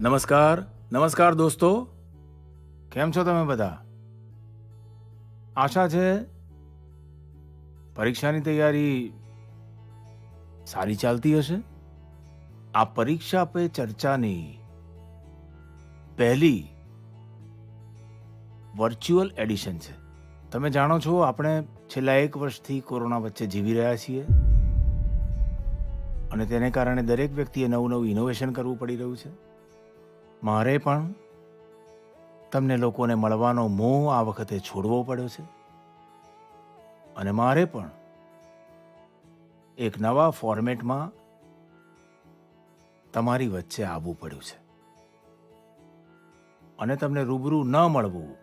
નમસ્કાર નમસ્કાર દોસ્તો, કેમ છો તમે બધા? આશા છે પરીક્ષાની તૈયારી સારી ચાલતી હશે. આ પરીક્ષા પે ચર્ચાની પહેલી વર્ચ્યુઅલ એડિશન છે. તમે જાણો છો આપણે છેલ્લા 1 વર્ષથી કોરોના વચ્ચે જીવી રહ્યા છીએ અને તેને કારણે દરેક વ્યક્તિએ નવું ઇનોવેશન કરવું પડી રહ્યું છે. મારે પણ તમને લોકોને મળવાનો મોહ આ વખતે છોડવો પડ્યો છે અને મારે પણ એક નવા ફોર્મેટમાં તમારી વચ્ચે આવવું પડ્યું છે અને તમને રૂબરૂ ન મળવું,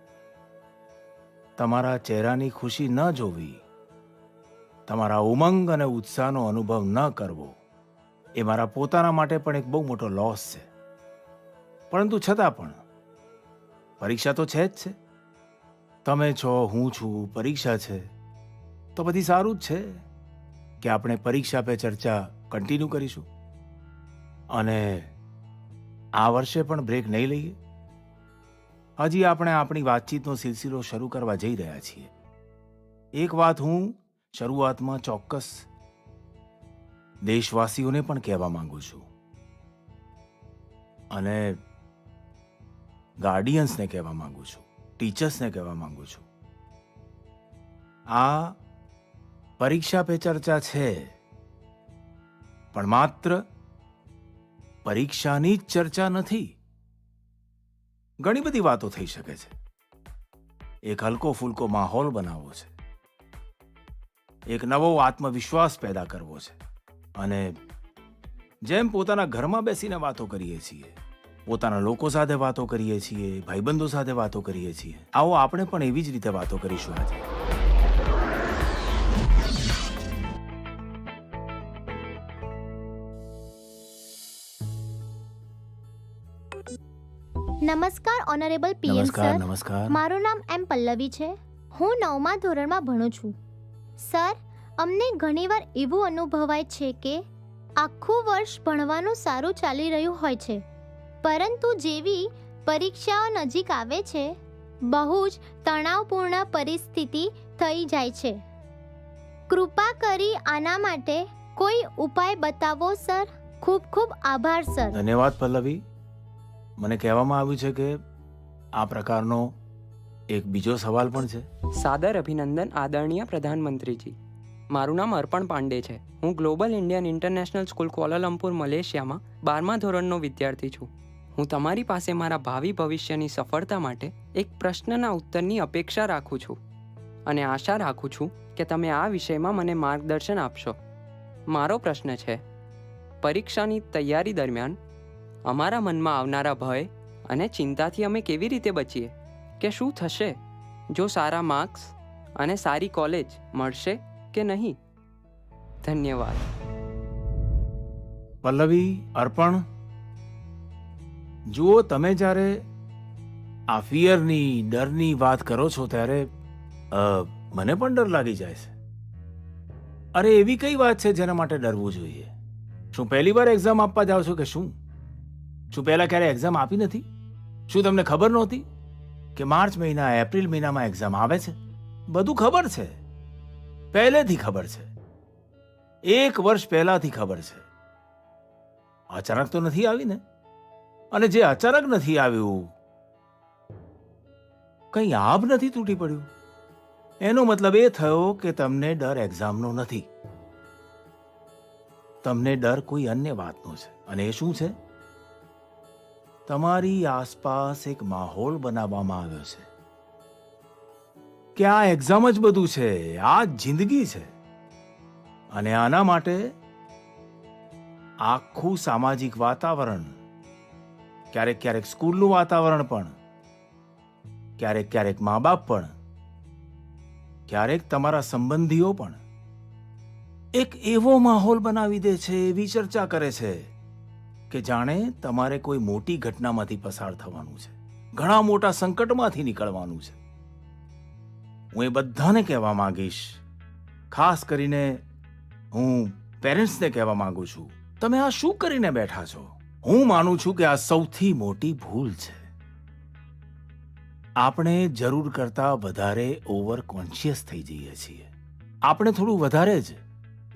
તમારા ચહેરાની ખુશી ન જોવી, તમારા ઉમંગ અને ઉત્સાહનો અનુભવ ન કરવો, એ મારા પોતાના માટે પણ એક બહુ મોટો લોસ છે. પરંતુ છતાં પણ પરીક્ષા તો છે જ છે. તમે છો, હું છું, પરીક્ષા છે તો બધી સારું જ છે કે આપણે પરીક્ષા પે ચર્ચા કન્ટિન્યુ કરીશું અને આ વર્ષે પણ બ્રેક નહીં લઈએ. હજી આપણે આપણી વાતચીતનો સિલસિલો શરૂ કરવા જઈ રહ્યા છીએ. એક વાત હું શરૂઆતમાં ચોક્કસ દેશવાસીઓને પણ કહેવા માંગુ છું અને ગાર્ડિયન્સને કહેવા માંગુ છું, ટીચર્સને કહેવા માંગુ છું. આ પરીક્ષા પે ચર્ચા છે પણ માત્ર પરીક્ષાની જ ચર્ચા નથી. ઘણી બધી વાતો થઈ શકે છે. એક હલકો ફૂલકો માહોલ બનાવવો છે, એક નવો આત્મવિશ્વાસ પેદા કરવો છે અને જેમ પોતાના ઘરમાં બેસીને વાતો કરીએ છીએ, પોતાના લોકો સાથે વાતો કરીએ છીએ, ભાઈબંધો સાથે વાતો કરીએ છીએ, આવો આપણે પણ એવી જ રીતે વાતો કરીશું આજે. નમસ્કાર ઓનરેબલ પીએમ સર. નમસ્કાર. મારું નામ એમ પલ્લવી છે. હું 9મા ધોરણમાં ભણું છું. સર, અમને ઘણીવાર એવું અનુભવાય છે કે આખું વર્ષ ભણવાનું સારું ચાલી રહ્યું હોય છે, પરંતુ જેવી પરીક્ષાઓ નજીક આવે છે બહુ જ તણાવપૂર્ણ પરિસ્થિતિ થઈ જાય છે. કૃપા કરી આના માટે કોઈ ઉપાય બતાવો સર. ખૂબ ખૂબ આભાર સર. ધન્યવાદ પલ્લવી. મને કહેવામાં આવ્યું છે કે આ પ્રકારનો એક બીજો સવાલ પણ છે. સાદર અભિનંદન આદરણીય પ્રધાનમંત્રીજી. મારું નામ અર્પણ પાંડે છે. હું ગ્લોબલ ઇન્ડિયન ઇન્ટરનેશનલ સ્કૂલ કોલાલંપુર મલેશિયામાં 12મા ધોરણનો વિદ્યાર્થી છું. હું તમારી પાસે મારા ભાવિ ભવિષ્યની સફળતા માટે એક પ્રશ્નના ઉત્તરની અપેક્ષા રાખું છું અને આશા રાખું છું કે તમે આ વિષયમાં મને માર્ગદર્શન આપશો. મારો પ્રશ્ન છે, પરીક્ષાની તૈયારી દરમિયાન અમારા મનમાં આવનારા ભય અને ચિંતાથી અમે કેવી રીતે બચીએ? કે શું થશે જો સારા માર્ક્સ અને સારી કોલેજ મળશે કે નહીં? ધન્યવાદ. પલ્લવી, અર્પણ, જુઓ, તમે જ્યારે આ ફિયરની, ડરની વાત કરો છો ત્યારે મને પણ ડર લાગી જાય છે. અરે, એવી કઈ વાત છે જેના માટે ડરવું જોઈએ? શું પહેલી વાર એક્ઝામ આપવા જાઓ છો કે શું? શું પહેલા ક્યારે એક્ઝામ આપી નથી? શું તમને ખબર નહોતી કે માર્ચ મહિના, એપ્રિલ મહિનામાં એક્ઝામ આવે છે? બધું ખબર છે, પહેલેથી ખબર છે, 1 વર્ષ પહેલાથી ખબર છે. અચાનક તો નથી આવી ને? અને જે અચાનક નથી આવ્યું, કંઈ આભ નથી તૂટી પડ્યું, એનો મતલબ એ થયો કે તમને ડર એક્ઝામનો નથી, તમને ડર કોઈ અન્ય વાતનો છે. અને એ શું છે? તમારી આસપાસ એક માહોલ બનાવવામાં આવ્યો છે કે આ એક્ઝામ જ બધું છે, આ જિંદગી છે. અને આના માટે આખું સામાજિક વાતાવરણ, ક્યારેક સ્કૂલનું વાતાવરણ પણ, ક્યારેક મા બાપ પણ, ક્યારેક તમારા સંબંધીઓ પણ એક એવો માહોલ બનાવી દે છે, એવી ચર્ચા કરે છે કે જાણે તમારે કોઈ મોટી ઘટનામાંથી પસાર થવાનું છે, ઘણા મોટા સંકટમાંથી નીકળવાનું છે. હું એ બધાને કહેવા માંગીશ, ખાસ કરીને હું પેરેન્ટ્સને કહેવા માંગુ છું, તમે આ શું કરીને બેઠા છો? હું માનું છું કે આ સૌથી મોટી ભૂલ છે. આપણે જરૂર કરતા વધારે ઓવર કોન્શિયસ થઈ જઈએ છીએ. આપણે થોડું વધારે જ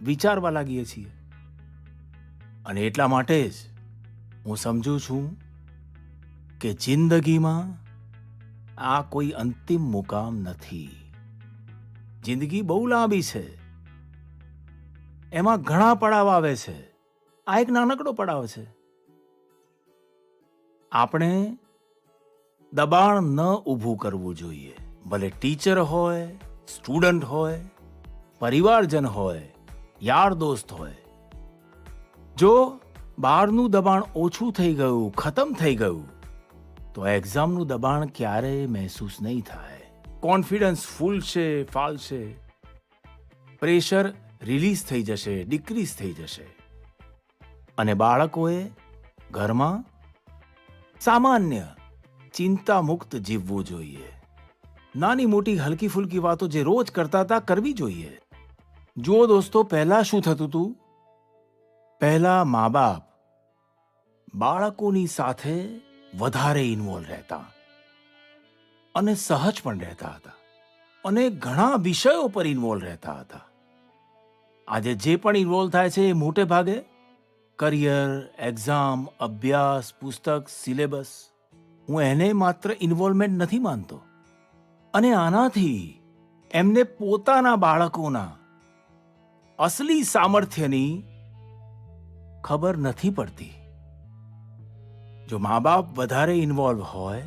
વિચારવા લાગીએ છીએ. અને એટલા માટે જ હું સમજુ છું કે જિંદગીમાં આ કોઈ અંતિમ મુકામ નથી. જિંદગી બહુ લાંબી છે. એમાં ઘણા પડાવ આવે છે. આ એક નાનકડો પડાવ છે. આપણે દબાણ ન ઊભું કરવું જોઈએ. ભલે ટીચર હોય, સ્ટુડન્ટ હોય, પરિવારજન હોય, યાર દોસ્ત હોય. જો બહારનું દબાણ ઓછું થઈ ગયું, ખતમ થઈ ગયું, તો એક્ઝામનું દબાણ ક્યારેય મહેસૂસ નહીં થાય. કોન્ફિડન્સ ફૂલશે, ફાલશે, પ્રેશર રિલીઝ થઈ જશે, ડિક્રીઝ થઈ જશે. અને બાળકોએ ઘરમાં સામાન્ય ચિંતા મુક્ત જીવવું જોઈએ. નાની મોટી હલકી ફુલકી વાતો જે રોજ કરતા હતા કરવી જોઈએ. જુઓ દોસ્તો, પહેલા શું થતું હતું? પહેલા મા બાપ બાળકોની સાથે વધારે ઇન્વોલ્વ રહેતા અને સહજ પણ રહેતા હતા અને ઘણા વિષયો પર ઇન્વોલ્વ રહેતા હતા. આજે જે પણ ઇન્વોલ્વ થાય છે એ મોટે ભાગે કરિયર, એક્ઝામ, અભ્યાસ, પુસ્તક, સિલેબસ. હું એને માત્ર ઇન્વોલ્વમેન્ટ નથી માનતો. અને આનાથી એમને પોતાના બાળકોના અસલી સામર્થ્યની ખબર નથી પડતી. જો મા બાપ વધારે ઇન્વોલ્વ હોય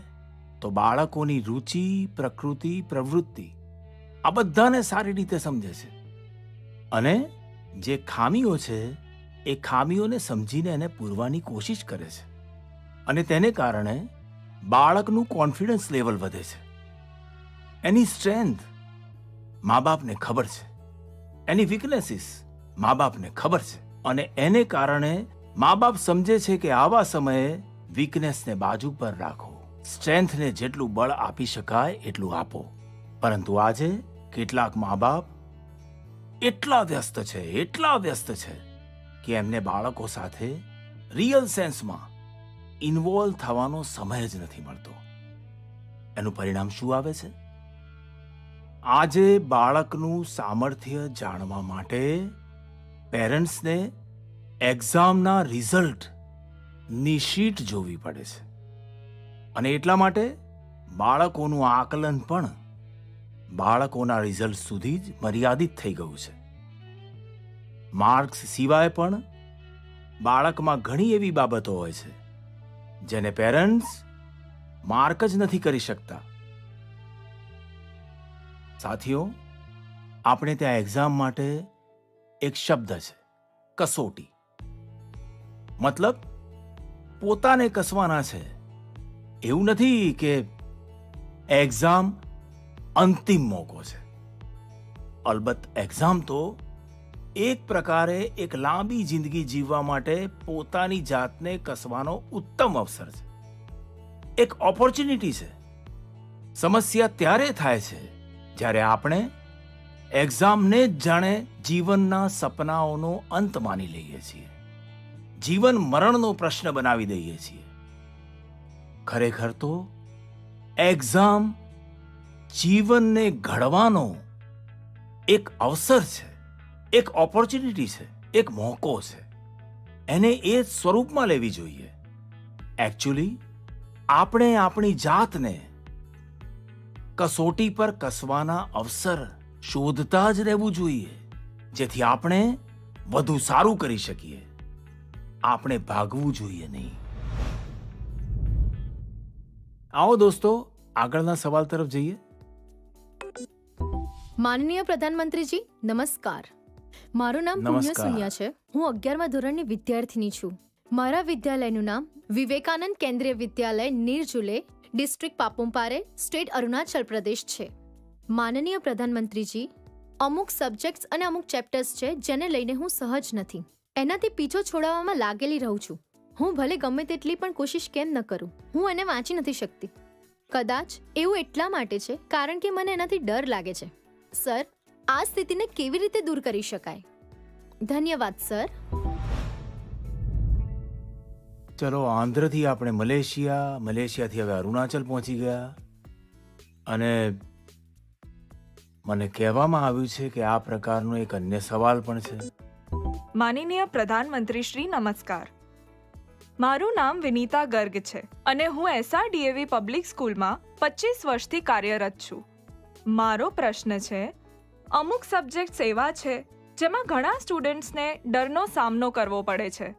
તો બાળકોની રુચિ, પ્રકૃતિ, પ્રવૃત્તિ આ બધાને સારી રીતે સમજે છે. અને જે ખામીઓ છે એ ખામીઓને સમજીને એને પૂરવાની કોશિશ કરે છે. અને તેને કારણે બાળકનું કોન્ફિડન્સ લેવલ વધે છે. એની સ્ટ્રેન્થ મા બાપને ખબર છે. એની વીકનેસીસ મા બાપને ખબર છે. અને એને કારણે મા બાપ સમજે છે કે આવા સમયે વીકનેસને બાજુ પર રાખો, સ્ટ્રેન્થને જેટલું બળ આપી શકાય એટલું આપો. પરંતુ આજે કેટલાક મા બાપ એટલા વ્યસ્ત છે કે એમને બાળકો સાથે રિયલ સેન્સમાં ઇન્વોલ્વ થવાનો સમય જ નથી મળતો. એનું પરિણામ શું આવે છે? આજે બાળકનું સામર્થ્ય જાણવા માટે પેરેન્ટ્સને એક્ઝામના રિઝલ્ટની શીટ જોવી પડે છે. અને એટલા માટે બાળકોનું આકલન પણ બાળકોના રિઝલ્ટ સુધી જ મર્યાદિત થઈ ગયું છે. માર્ક્સ સિવાય પણ બાળકમાં ઘણી એવી બાબતો હોય છે જેને પેરેન્ટ્સ માર્ક જ નથી કરી શકતા. સાથીઓ, આપણે ત્યાં એક્ઝામ માટે એક શબ્દ છે, કસોટી. મતલબ પોતાને કસવાના છે. એવું નથી કે એક્ઝામ અંતિમ મોકો છે. અલબત્ત એક્ઝામ તો એક પ્રકારે એક લાંબી જિંદગી જીવવા માટે પોતાની જાતને કસવાનો ઉત્તમ અવસર છે, એક ઓપોર્ચ્યુનિટી છે. સમસ્યા ત્યારે થાય છે જ્યારે આપણે એક્ઝામને જ જાણે જીવનના સપનાઓનો અંત માની લઈએ છીએ, જીવન મરણનો પ્રશ્ન બનાવી દઈએ છીએ. ખરેખર તો એક્ઝામ જીવનને ઘડવાનો એક અવસર છે, એક ઓપોર્ચ્યુનિટી છે, એક મોકો છે. એને એ સ્વરૂપમાં લેવી જોઈએ. એકચ્યુઅલી આપણે આપણી જાતને કસોટી પર કસવાના અવસર શોધતા જ રહેવું જોઈએ, જેથી આપણે વધુ સારું કરી શકીએ. આપણે ભાગવું જોઈએ નહીં. આવો દોસ્તો, આગળના સવાલ તરફ જઈએ. માનનીય પ્રધાનમંત્રીજી, નમસ્કાર. મારું નામ પુણ્ય નમસ્કાર. સુનિયા છે. હું 11મા ધોરણની વિદ્યાર્થીની છું. મારા વિદ્યાલયનું નામ વિવેકાનંદ કેન્દ્રીય વિદ્યાલય નિરજુલે, ડિસ્ટ્રિક્ટ પાપુમપારે, સ્ટેટ અરુણાચલ પ્રદેશ છે. માનનીય પ્રધાનમંત્રીજી, અમુક સબ્જેક્ટ્સ અને અમુક ચેપ્ટર્સ છે જેને લઈને હું સહજ નથી. એનાથી પીછો છોડાવવામાં લાગેલી રહું છું. હું ભલે ગમે તેટલી પણ કોશિશ કેમ ન કરું, હું એને વાંચી નથી શકતી. કદાચ એવું એટલા માટે છે કારણ કે મને એનાથી ડર લાગે છે. સર, આ સ્થિતિને કેવી રીતે દૂર કરી શકાય? ધન્યવાદ સર. ચલો, આંધ્રથી આપણે મલેશિયા, મલેશિયાથી હવે અરુણાચલ પહોંચી ગયા, અને મને કહેવામાં આવ્યું છે કે આ પ્રકારનો એક અન્ય સવાલ પણ છે. માનનીય પ્રધાનમંત્રી શ્રી નમસ્કાર. મારું નામ વિનીતા ગર્ગ છે અને હું એસઆરડીએવી પબ્લિક સ્કૂલમાં 25 વર્ષથી કાર્યરત છું. મારો પ્રશ્ન છે, અમુક સબ્જેક્ટ્સ એવા છે જેમાં ઘણા સ્ટુડન્ટ્સને ડરનો સામનો કરવો પડે છે.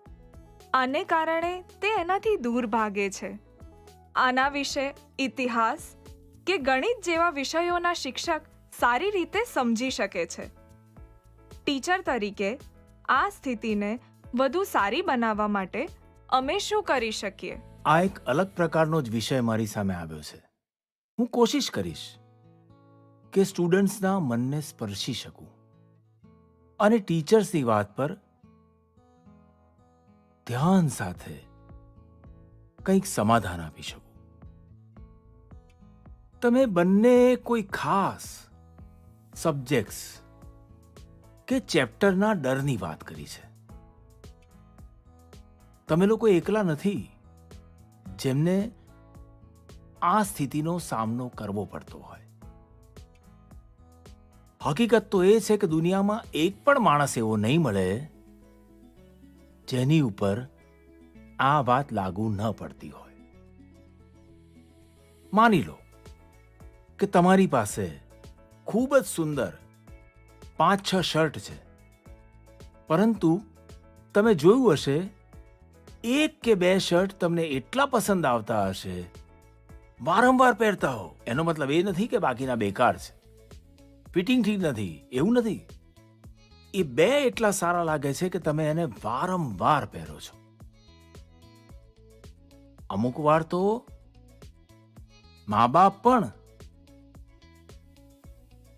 આને કારણે તે એનાથી દૂર ભાગે છે. આના વિશે ઇતિહાસ કે ગણિત જેવા વિષયોના શિક્ષક સારી રીતે સમજી શકે છે. ટીચર તરીકે આ સ્થિતિને વધુ સારી બનાવવા માટે અમે શું કરી શકીએ? આ એક અલગ પ્રકારનો જ વિષય મારી સામે આવ્યો છે. હું કોશિશ કરીશ કે સ્ટુડન્ટ્સના મનને સ્પર્શી શકું અને ટીચર્સની વાત પર ધ્યાન સાથે કંઈક સમાધાન આપી શકું. તમે બંને કોઈ ખાસ સબ્જેક્ટ્સ કે ચેપ્ટરના ડરની વાત કરી છે. તમે લોકો એકલા નથી જેમને આ સ્થિતિનો સામનો કરવો પડતો હોય. હકીકત તો એ છે કે દુનિયામાં એક પણ માણસ એવો નહીં મળે જેની ઉપર આ વાત લાગુ ન પડતી હોય. માની લો કે તમારી પાસે ખૂબ જ સુંદર 5-6 શર્ટ છે, પરંતુ તમે જોયું હશે 1 કે 2 શર્ટ તમને એટલા પસંદ આવતા હશે, વારંવાર પહેરતા હો. એનો મતલબ એ નથી કે બાકીના બેકાર છે, ફિટિંગ ઠીક નથી, એવું નથી. એ 2 એટલા સારા લાગે છે કે તમે એને વારંવાર પહેરો છો. અમુક વાર તો મા બાપ પણ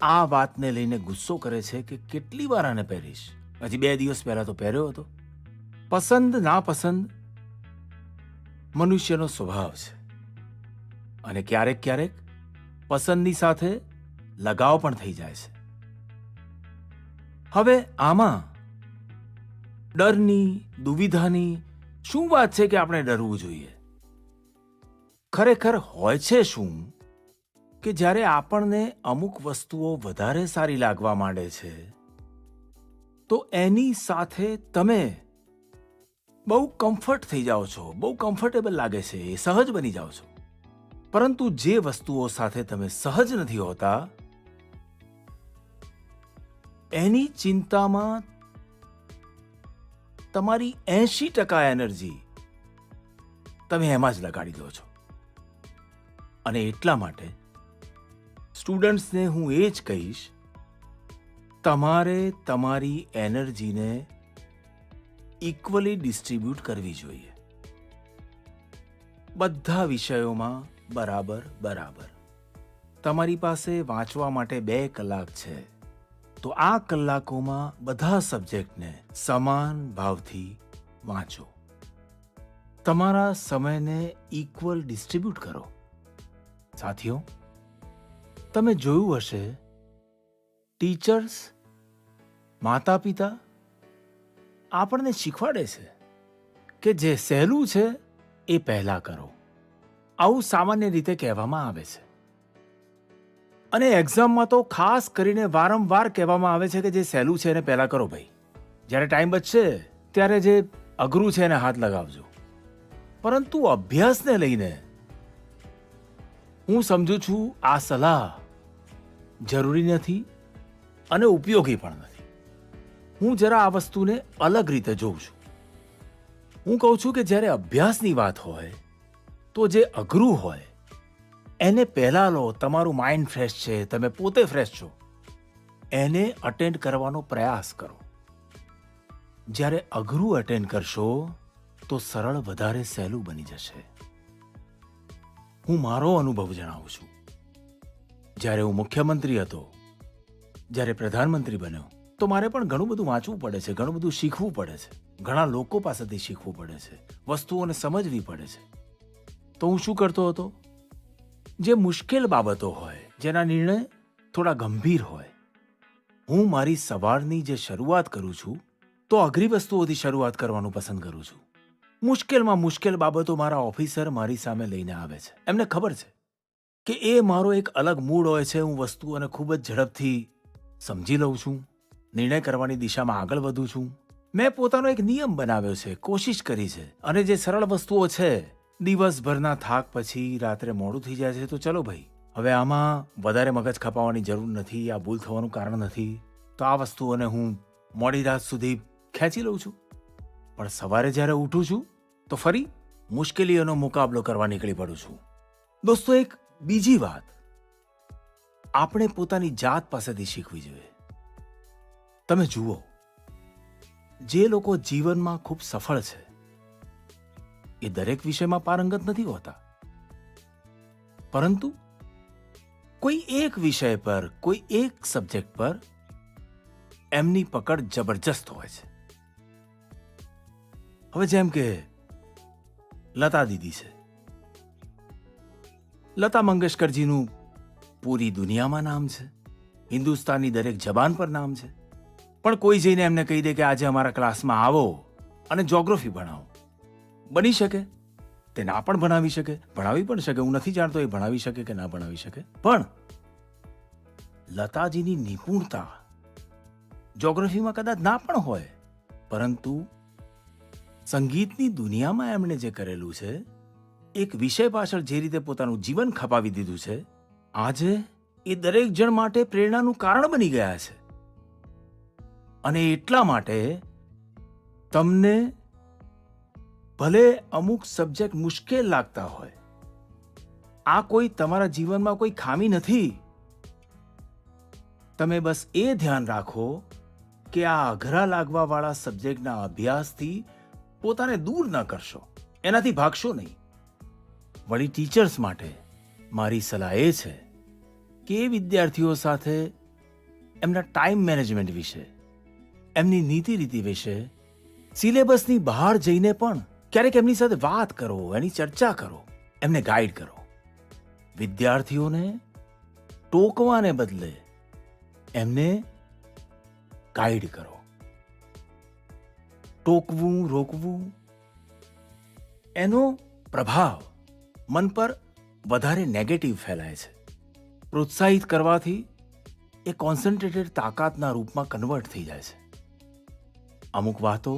આ વાતને લઈને ગુસ્સો કરે છે કે કેટલી વાર આને પહેરીશ, હજી 2 દિવસ પહેલા તો પહેર્યો હતો. પસંદ નાપસંદ મનુષ્યનો સ્વભાવ છે, અને ક્યારેક ક્યારેક પસંદની સાથે લગાવ પણ થઈ જાય છે. હવે આમાં ડરની, દુવિધાની શું વાત છે કે આપણે ડરવું જોઈએ? ખરેખર હોય છે શું કે જ્યારે આપણને અમુક વસ્તુઓ વધારે સારી લાગવા માંડે છે તો એની સાથે તમે બહુ કમ્ફર્ટ થઈ જાઓ છો, બહુ કમ્ફર્ટેબલ લાગે છે, એ સહજ બની જાઓ છો. પરંતુ જે વસ્તુઓ સાથે તમે સહજ નથી હોતા એની ચિંતામાં તમારી 80% એનર્જી તમે એમાં જ લગાડી દો છો. અને એટલા માટે સ્ટુડન્ટ્સને હું એ જ કહીશ, તમારે તમારી એનર્જીને ઇક્વલી ડિસ્ટ્રીબ્યુટ કરવી જોઈએ. બધા વિષયોમાં બરાબર બરાબર. તમારી પાસે વાંચવા માટે 2 કલાક છે તો આ કલાકોમાં બધા સબ્જેક્ટને સમાન ભાવથી વાંચો. તમારા સમયને ઇક્વલ ડિસ્ટ્રીબ્યુટ કરો. સાથીઓ, તમે જોયું હશે ટીચર્સ, માતા પિતા આપણને શીખવાડે છે કે જે સહેલું છે એ પહેલા કરો. આવું સામાન્ય રીતે કહેવામાં આવે છે. અને એક્ઝામમાં તો ખાસ કરીને વારંવાર કહેવામાં આવે છે કે જે સહેલું છે એને પહેલા કરો ભાઈ. જ્યારે ટાઈમ બચશે ત્યારે જે અઘરું છે એને હાથ લગાવજો. પરંતુ અભ્યાસને લઈને હું સમજુ છું આ સલાહ જરૂરી નથી અને ઉપયોગી પણ નથી. હું જરા આ વસ્તુને અલગ રીતે જોઉં છું. હું કહું છું કે જ્યારે અભ્યાસની વાત હોય તો જે અઘરું હોય એને પહેલા લો. તમારું માઇન્ડ ફ્રેશ છે, તમે પોતે ફ્રેશ છો, એને અટેન્ડ કરવાનો પ્રયાસ કરો. જ્યારે અઘરું અટેન્ડ કરશો તો સરળ વધારે સહેલું બની જશે. હું મારો અનુભવ જણાવું છું. જ્યારે હું મુખ્યમંત્રી હતો, જ્યારે પ્રધાનમંત્રી બન્યો, તો મારે પણ ઘણું બધું વાંચવું પડે છે, ઘણું બધું શીખવું પડે છે, ઘણા લોકો પાસેથી શીખવું પડે છે, વસ્તુઓને સમજવી પડે છે. તો હું શું કરતો હતો? જે મુશ્કેલ બાબતો હોય, જેના નિર્ણય થોડા ગંભીર હોય, હું મારી સવારની જે શરૂઆત કરું છું તો અઘરી વસ્તુઓથી શરૂઆત કરવાનું પસંદ કરું છું. મુશ્કેલમાં મુશ્કેલ બાબતો મારા ઓફિસર મારી સામે લઈને આવે છે. એમને ખબર છે કે એ મારો એક અલગ મૂડ હોય છે. હું વસ્તુઓને ખૂબ જ ઝડપથી સમજી લઉં છું, નિર્ણય કરવાની દિશામાં આગળ વધું છું. મેં પોતાનો એક નિયમ બનાવ્યો છે, કોશિશ કરી છે. અને જે સરળ વસ્તુઓ છે, દિવસભરના થાક પછી રાત્રે મોડું થઈ જાય છે, તો ચલો ભાઈ, હવે આમાં વધારે મગજ ખપાવવાની જરૂર નથી, આ ભૂલ થવાનું કારણ નથી, તો આ વસ્તુઓને હું મોડી રાત સુધી ખેંચી લઉં છું. પણ સવારે જ્યારે ઉઠું છું તો ફરી મુશ્કેલીઓનો મુકાબલો કરવા નીકળી પડું છું. દોસ્તો, એક બીજી વાત આપણે પોતાની જાત પાસેથી શીખવી જોઈએ. તમે જુઓ, જે લોકો જીવનમાં ખૂબ સફળ છે એ દરેક વિષયમાં પારંગત નથી હોતા, પરંતુ કોઈ એક વિષય પર, કોઈ એક સબ્જેક્ટ પર એમની પકડ જબરજસ્ત હોય છે. હવે જેમ કે લતા દીદી છે. લતા મંગેશકરજીનું પૂરી દુનિયામાં નામ છે, હિન્દુસ્તાનની દરેક જબાન પર નામ છે. પણ કોઈ જઈને એમને કહી દે કે આજે અમારા ક્લાસમાં આવો અને જ્યોગ્રાફી ભણાવો. બની શકે, તે ના પણ ભણાવી શકે, ભણાવી પણ શકે. હું નથી જાણતો એ ભણાવી શકે કે ના ભણાવી શકે, પણ લતાજીની નિપુણતા જ્યોગ્રાફીમાં કદાચ ના પણ હોય, પરંતુ સંગીતની દુનિયામાં એમણે જે કરેલું છે, એક વિષય પાછળ જે રીતે પોતાનું જીવન ખપાવી દીધું છે, આજે એ દરેક જણ માટે પ્રેરણાનું કારણ બની ગયા છે. અને એટલા માટે તમને ભલે અમુક સબ્જેક્ટ મુશ્કેલ લાગતા હોય, આ કોઈ તમારા જીવનમાં કોઈ ખામી નથી. તમે બસ એ ધ્યાન રાખો કે આ અઘરા લાગવા વાળા સબ્જેક્ટના અભ્યાસથી પોતાને દૂર ન કરશો, એનાથી ભાગશો નહીં. વળી ટીચર્સ માટે મારી સલાહ એ છે કે એ વિદ્યાર્થીઓ સાથે એમના ટાઈમ મેનેજમેન્ટ વિશે, એમની નીતિ રીતિ વિશે, સિલેબસની બહાર જઈને પણ ક્યારેક એમની સાથે વાત કરો, એની ચર્ચા કરો, એમને ગાઈડ કરો. વિદ્યાર્થીઓને ટોકવાને બદલે એમને ગાઈડ કરો. ટોકવું, રોકવું, એનો પ્રભાવ મન પર વધારે નેગેટિવ ફેલાય છે. પ્રોત્સાહિત કરવાથી એ કોન્સન્ટ્રેટેડ તાકાતના રૂપમાં કન્વર્ટ થઈ જાય છે. અમુક વાતો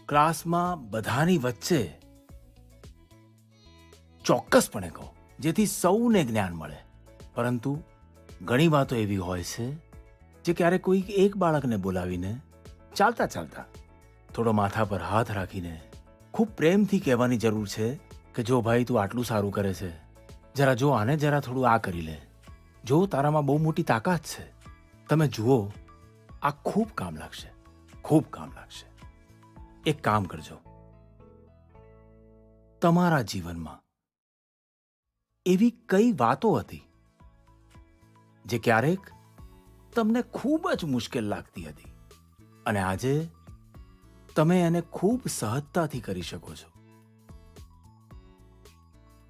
ક્લાસમાં બધાની વચ્ચે ચોક્કસપણે કહો, જેથી સૌને જ્ઞાન મળે. પરંતુ ઘણી વાતો એવી હોય છે જે ક્યારેક કોઈ એક બાળકને બોલાવીને ચાલતા ચાલતા થોડો માથા પર હાથ રાખીને ખૂબ પ્રેમથી કહેવાની જરૂર છે કે જો ભાઈ, તું આટલું સારું કરે છે, જરા જો આને જરા થોડું આ કરી લે, જો તારામાં બહુ મોટી તાકાત છે, તમે જુઓ, આ ખૂબ કામ લાગશે, ખૂબ કામ લાગશે. એક કામ કરજો, તમારા જીવનમાં એવી કઈ વાતો હતી જે ક્યારેક તમને ખૂબ જ મુશ્કેલ લાગતી હતી અને આજે તમે એને ખૂબ સહજતાથી કરી શકો છો?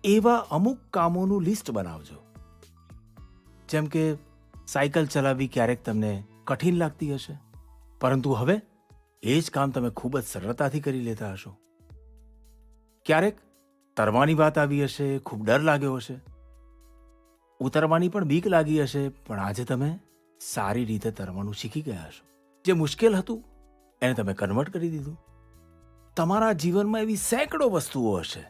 એવા અમુક કામોનું લિસ્ટ બનાવજો. જેમ કે સાયકલ ચલાવવી ક્યારેક તમને કઠિન લાગતી હશે, પરંતુ હવે એ જ કામ તમે ખૂબ જ સરળતાથી કરી લેતા હશો. ક્યારેક તરવાની વાત આવી હશે, ખૂબ ડર લાગ્યો હશે, ઉતરવાની પણ બીક લાગી હશે, પણ આજે તમે સારી રીતે તરવાનું શીખી ગયા હશો. જે મુશ્કેલ હતું એને તમે કન્વર્ટ કરી દીધું. તમારા જીવનમાં એવી સેંકડો વસ્તુઓ હશે,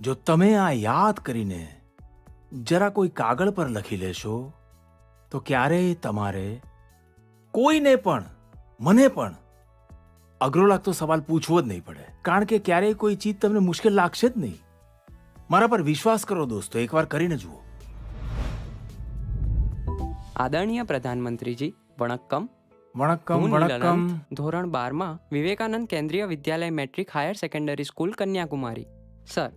જો તમે આ યાદ કરીને જરા કોઈ કાગળ પર લખી લેશો તો ક્યારેય તમારે કોઈને પણ, મને પણ અઘરો લાગતો સવાલ પૂછવો જ નહીં પડે. કારણ કે ક્યારેય કોઈ ચીજ તમને મુશ્કેલ લાગશે જ નહીં. મારા પર વિશ્વાસ કરો દોસ્તો, એકવાર કરીને જુઓ. આદરણીય પ્રધાનમંત્રીજી, વણક્કમ. વણક્કમ. હું વણક્કમ. નીલાનંદ, ધોરણ 12માં Vivekananda Kendriya Vidyalaya matric higher secondary school, Kanyakumari. Sir,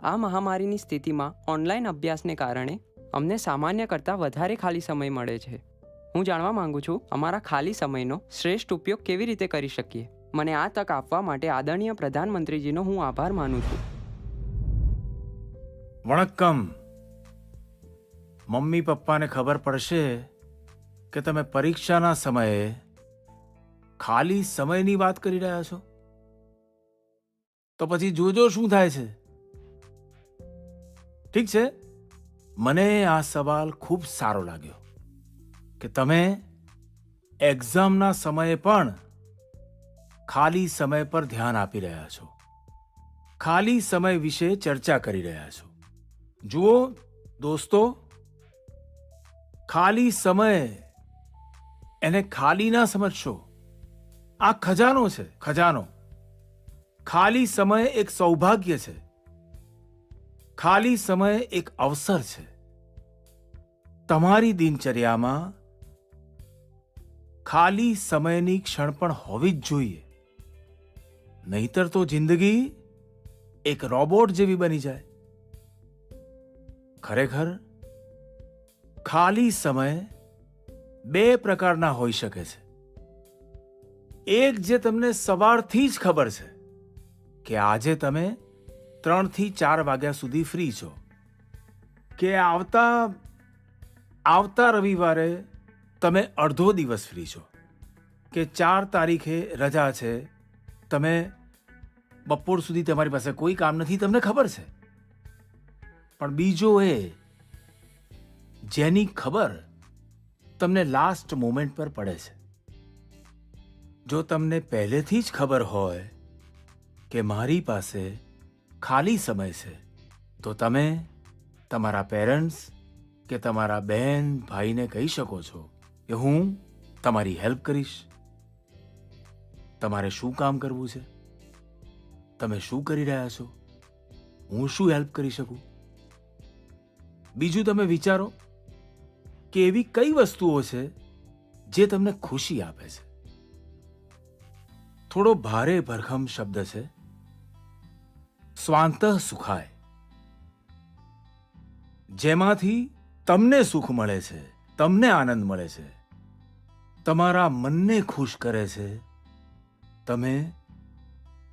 આ મહામારીની સ્થિતિમાં ઓનલાઈન અભ્યાસને કારણે અમને સામાન્ય કરતાં વધારે ખાલી સમય મળે છે. હું જાણવા માંગુ છું, અમારા ખાલી સમયનો શ્રેષ્ઠ ઉપયોગ કેવી રીતે કરી શકીએ? મને આ તક આપવા માટે આદરણીય પ્રધાનમંત્રીજીનો હું આભાર માનું છું. વણક્કમ. મમ્મી પપ્પાને ખબર પડશે કે તમે પરીક્ષાના સમયે ખાલી સમયની વાત કરી રહ્યા છો તો પછી જોજો શું થાય છે. ઠીક છે, મને આ સવાલ ખૂબ સારો લાગ્યો કે તમે એક્ઝામના સમયે પણ ખાલી સમય પર ધ્યાન આપી રહ્યા છો, ખાલી સમય વિશે ચર્ચા કરી રહ્યા છો. જુઓ દોસ્તો, ખાલી સમય એને ખાલી ના સમજશો. આ ખજાનો છે, ખજાનો. ખાલી સમય એક સૌભાગ્ય છે. ખાલી સમય એક અવસર છે. તમારી દિનચર્યામાં ખાલી સમયની ક્ષણ પણ હોવી જ જોઈએ. નહીતર તો જિંદગી એક રોબોટ જેવી બની જાય. ખરેખર ખાલી સમય બે પ્રકારના હોઈ શકે છે. એક જે તમને સવારથી જ ખબર છે કે આજે તમે 3 થી 4 વાગ્યા સુધી ફ્રી છો, કે આવતા રવિવારે તમે અડધો દિવસ ફ્રી છો, કે 4 તારીખે રજા છે, તમે બપોર સુધી તમારી પાસે કોઈ કામ નથી, તમને ખબર છે. પણ બીજો એ જેની ખબર તમને લાસ્ટ મોમેન્ટ પર પડે છે. જો તમને પહેલેથી જ ખબર હોય કે મારી પાસે ખાલી સમય છે, તો તમે તમારા પેરેન્ટ્સ કે તમારા બહેન ભાઈને કહી શકો છો કે હું તમારી હેલ્પ કરીશ. તમારે શું કામ કરવું છે, તમે શું કરી રહ્યા છો, હું શું હેલ્પ કરી શકું. બીજું તમે વિચારો કે એવી કઈ વસ્તુઓ છે જે તમને ખુશી આપે છે. થોડો ભારે ભરખમ શબ્દ છે, સ્વાંતઃ સુખાય. જેમાંથી તમને સુખ મળે છે, તમને આનંદ મળે છે, તમારા મનને ખુશ કરે છે. તમે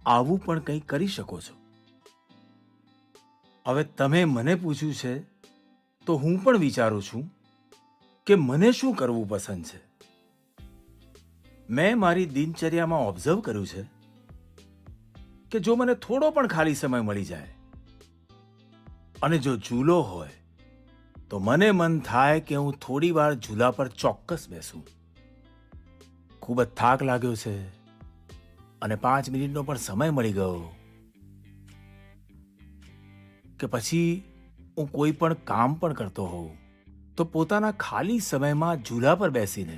આવું પણ કંઈ કરી શકો છો. હવે તમે મને પૂછ્યું છે તો હું પણ વિચારું છું કે મને શું કરવું પસંદ છે. મેં મારી દિનચર્યામાં ઓબ્ઝર્વ કર્યું છે કે જો મને થોડો પણ ખાલી સમય મળી જાય અને જો ઝૂલો હોય તો મને મન થાય કે હું થોડી વાર ઝૂલા પર ચોક્કસ બેસું. ખૂબ જ થાક લાગ્યો છે અને 5 મિનિટનો પણ સમય મળી ગયો કે પછી હું કોઈ પણ કામ પણ કરતો હોઉં તો પોતાના ખાલી સમયમાં ઝૂલા પર બેસીને,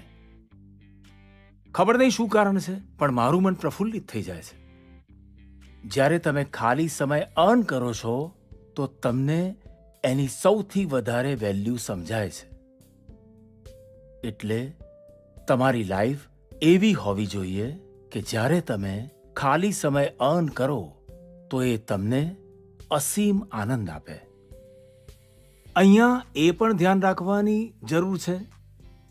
ખબર નહીં શું કારણ છે પણ મારું મન પ્રફુલ્લિત થઈ જાય છે. જ્યારે તમે ખાલી સમય અર્ન કરો છો તો તમને એની સૌથી વધારે વેલ્યુ સમજાય છે. એટલે તમારી લાઈફ એવી હોવી જોઈએ કે જ્યારે તમે ખાલી સમય અર્ન કરો તો એ તમને અસીમ આનંદ આપે. અહીંયા એ પણ ધ્યાન રાખવાની જરૂર છે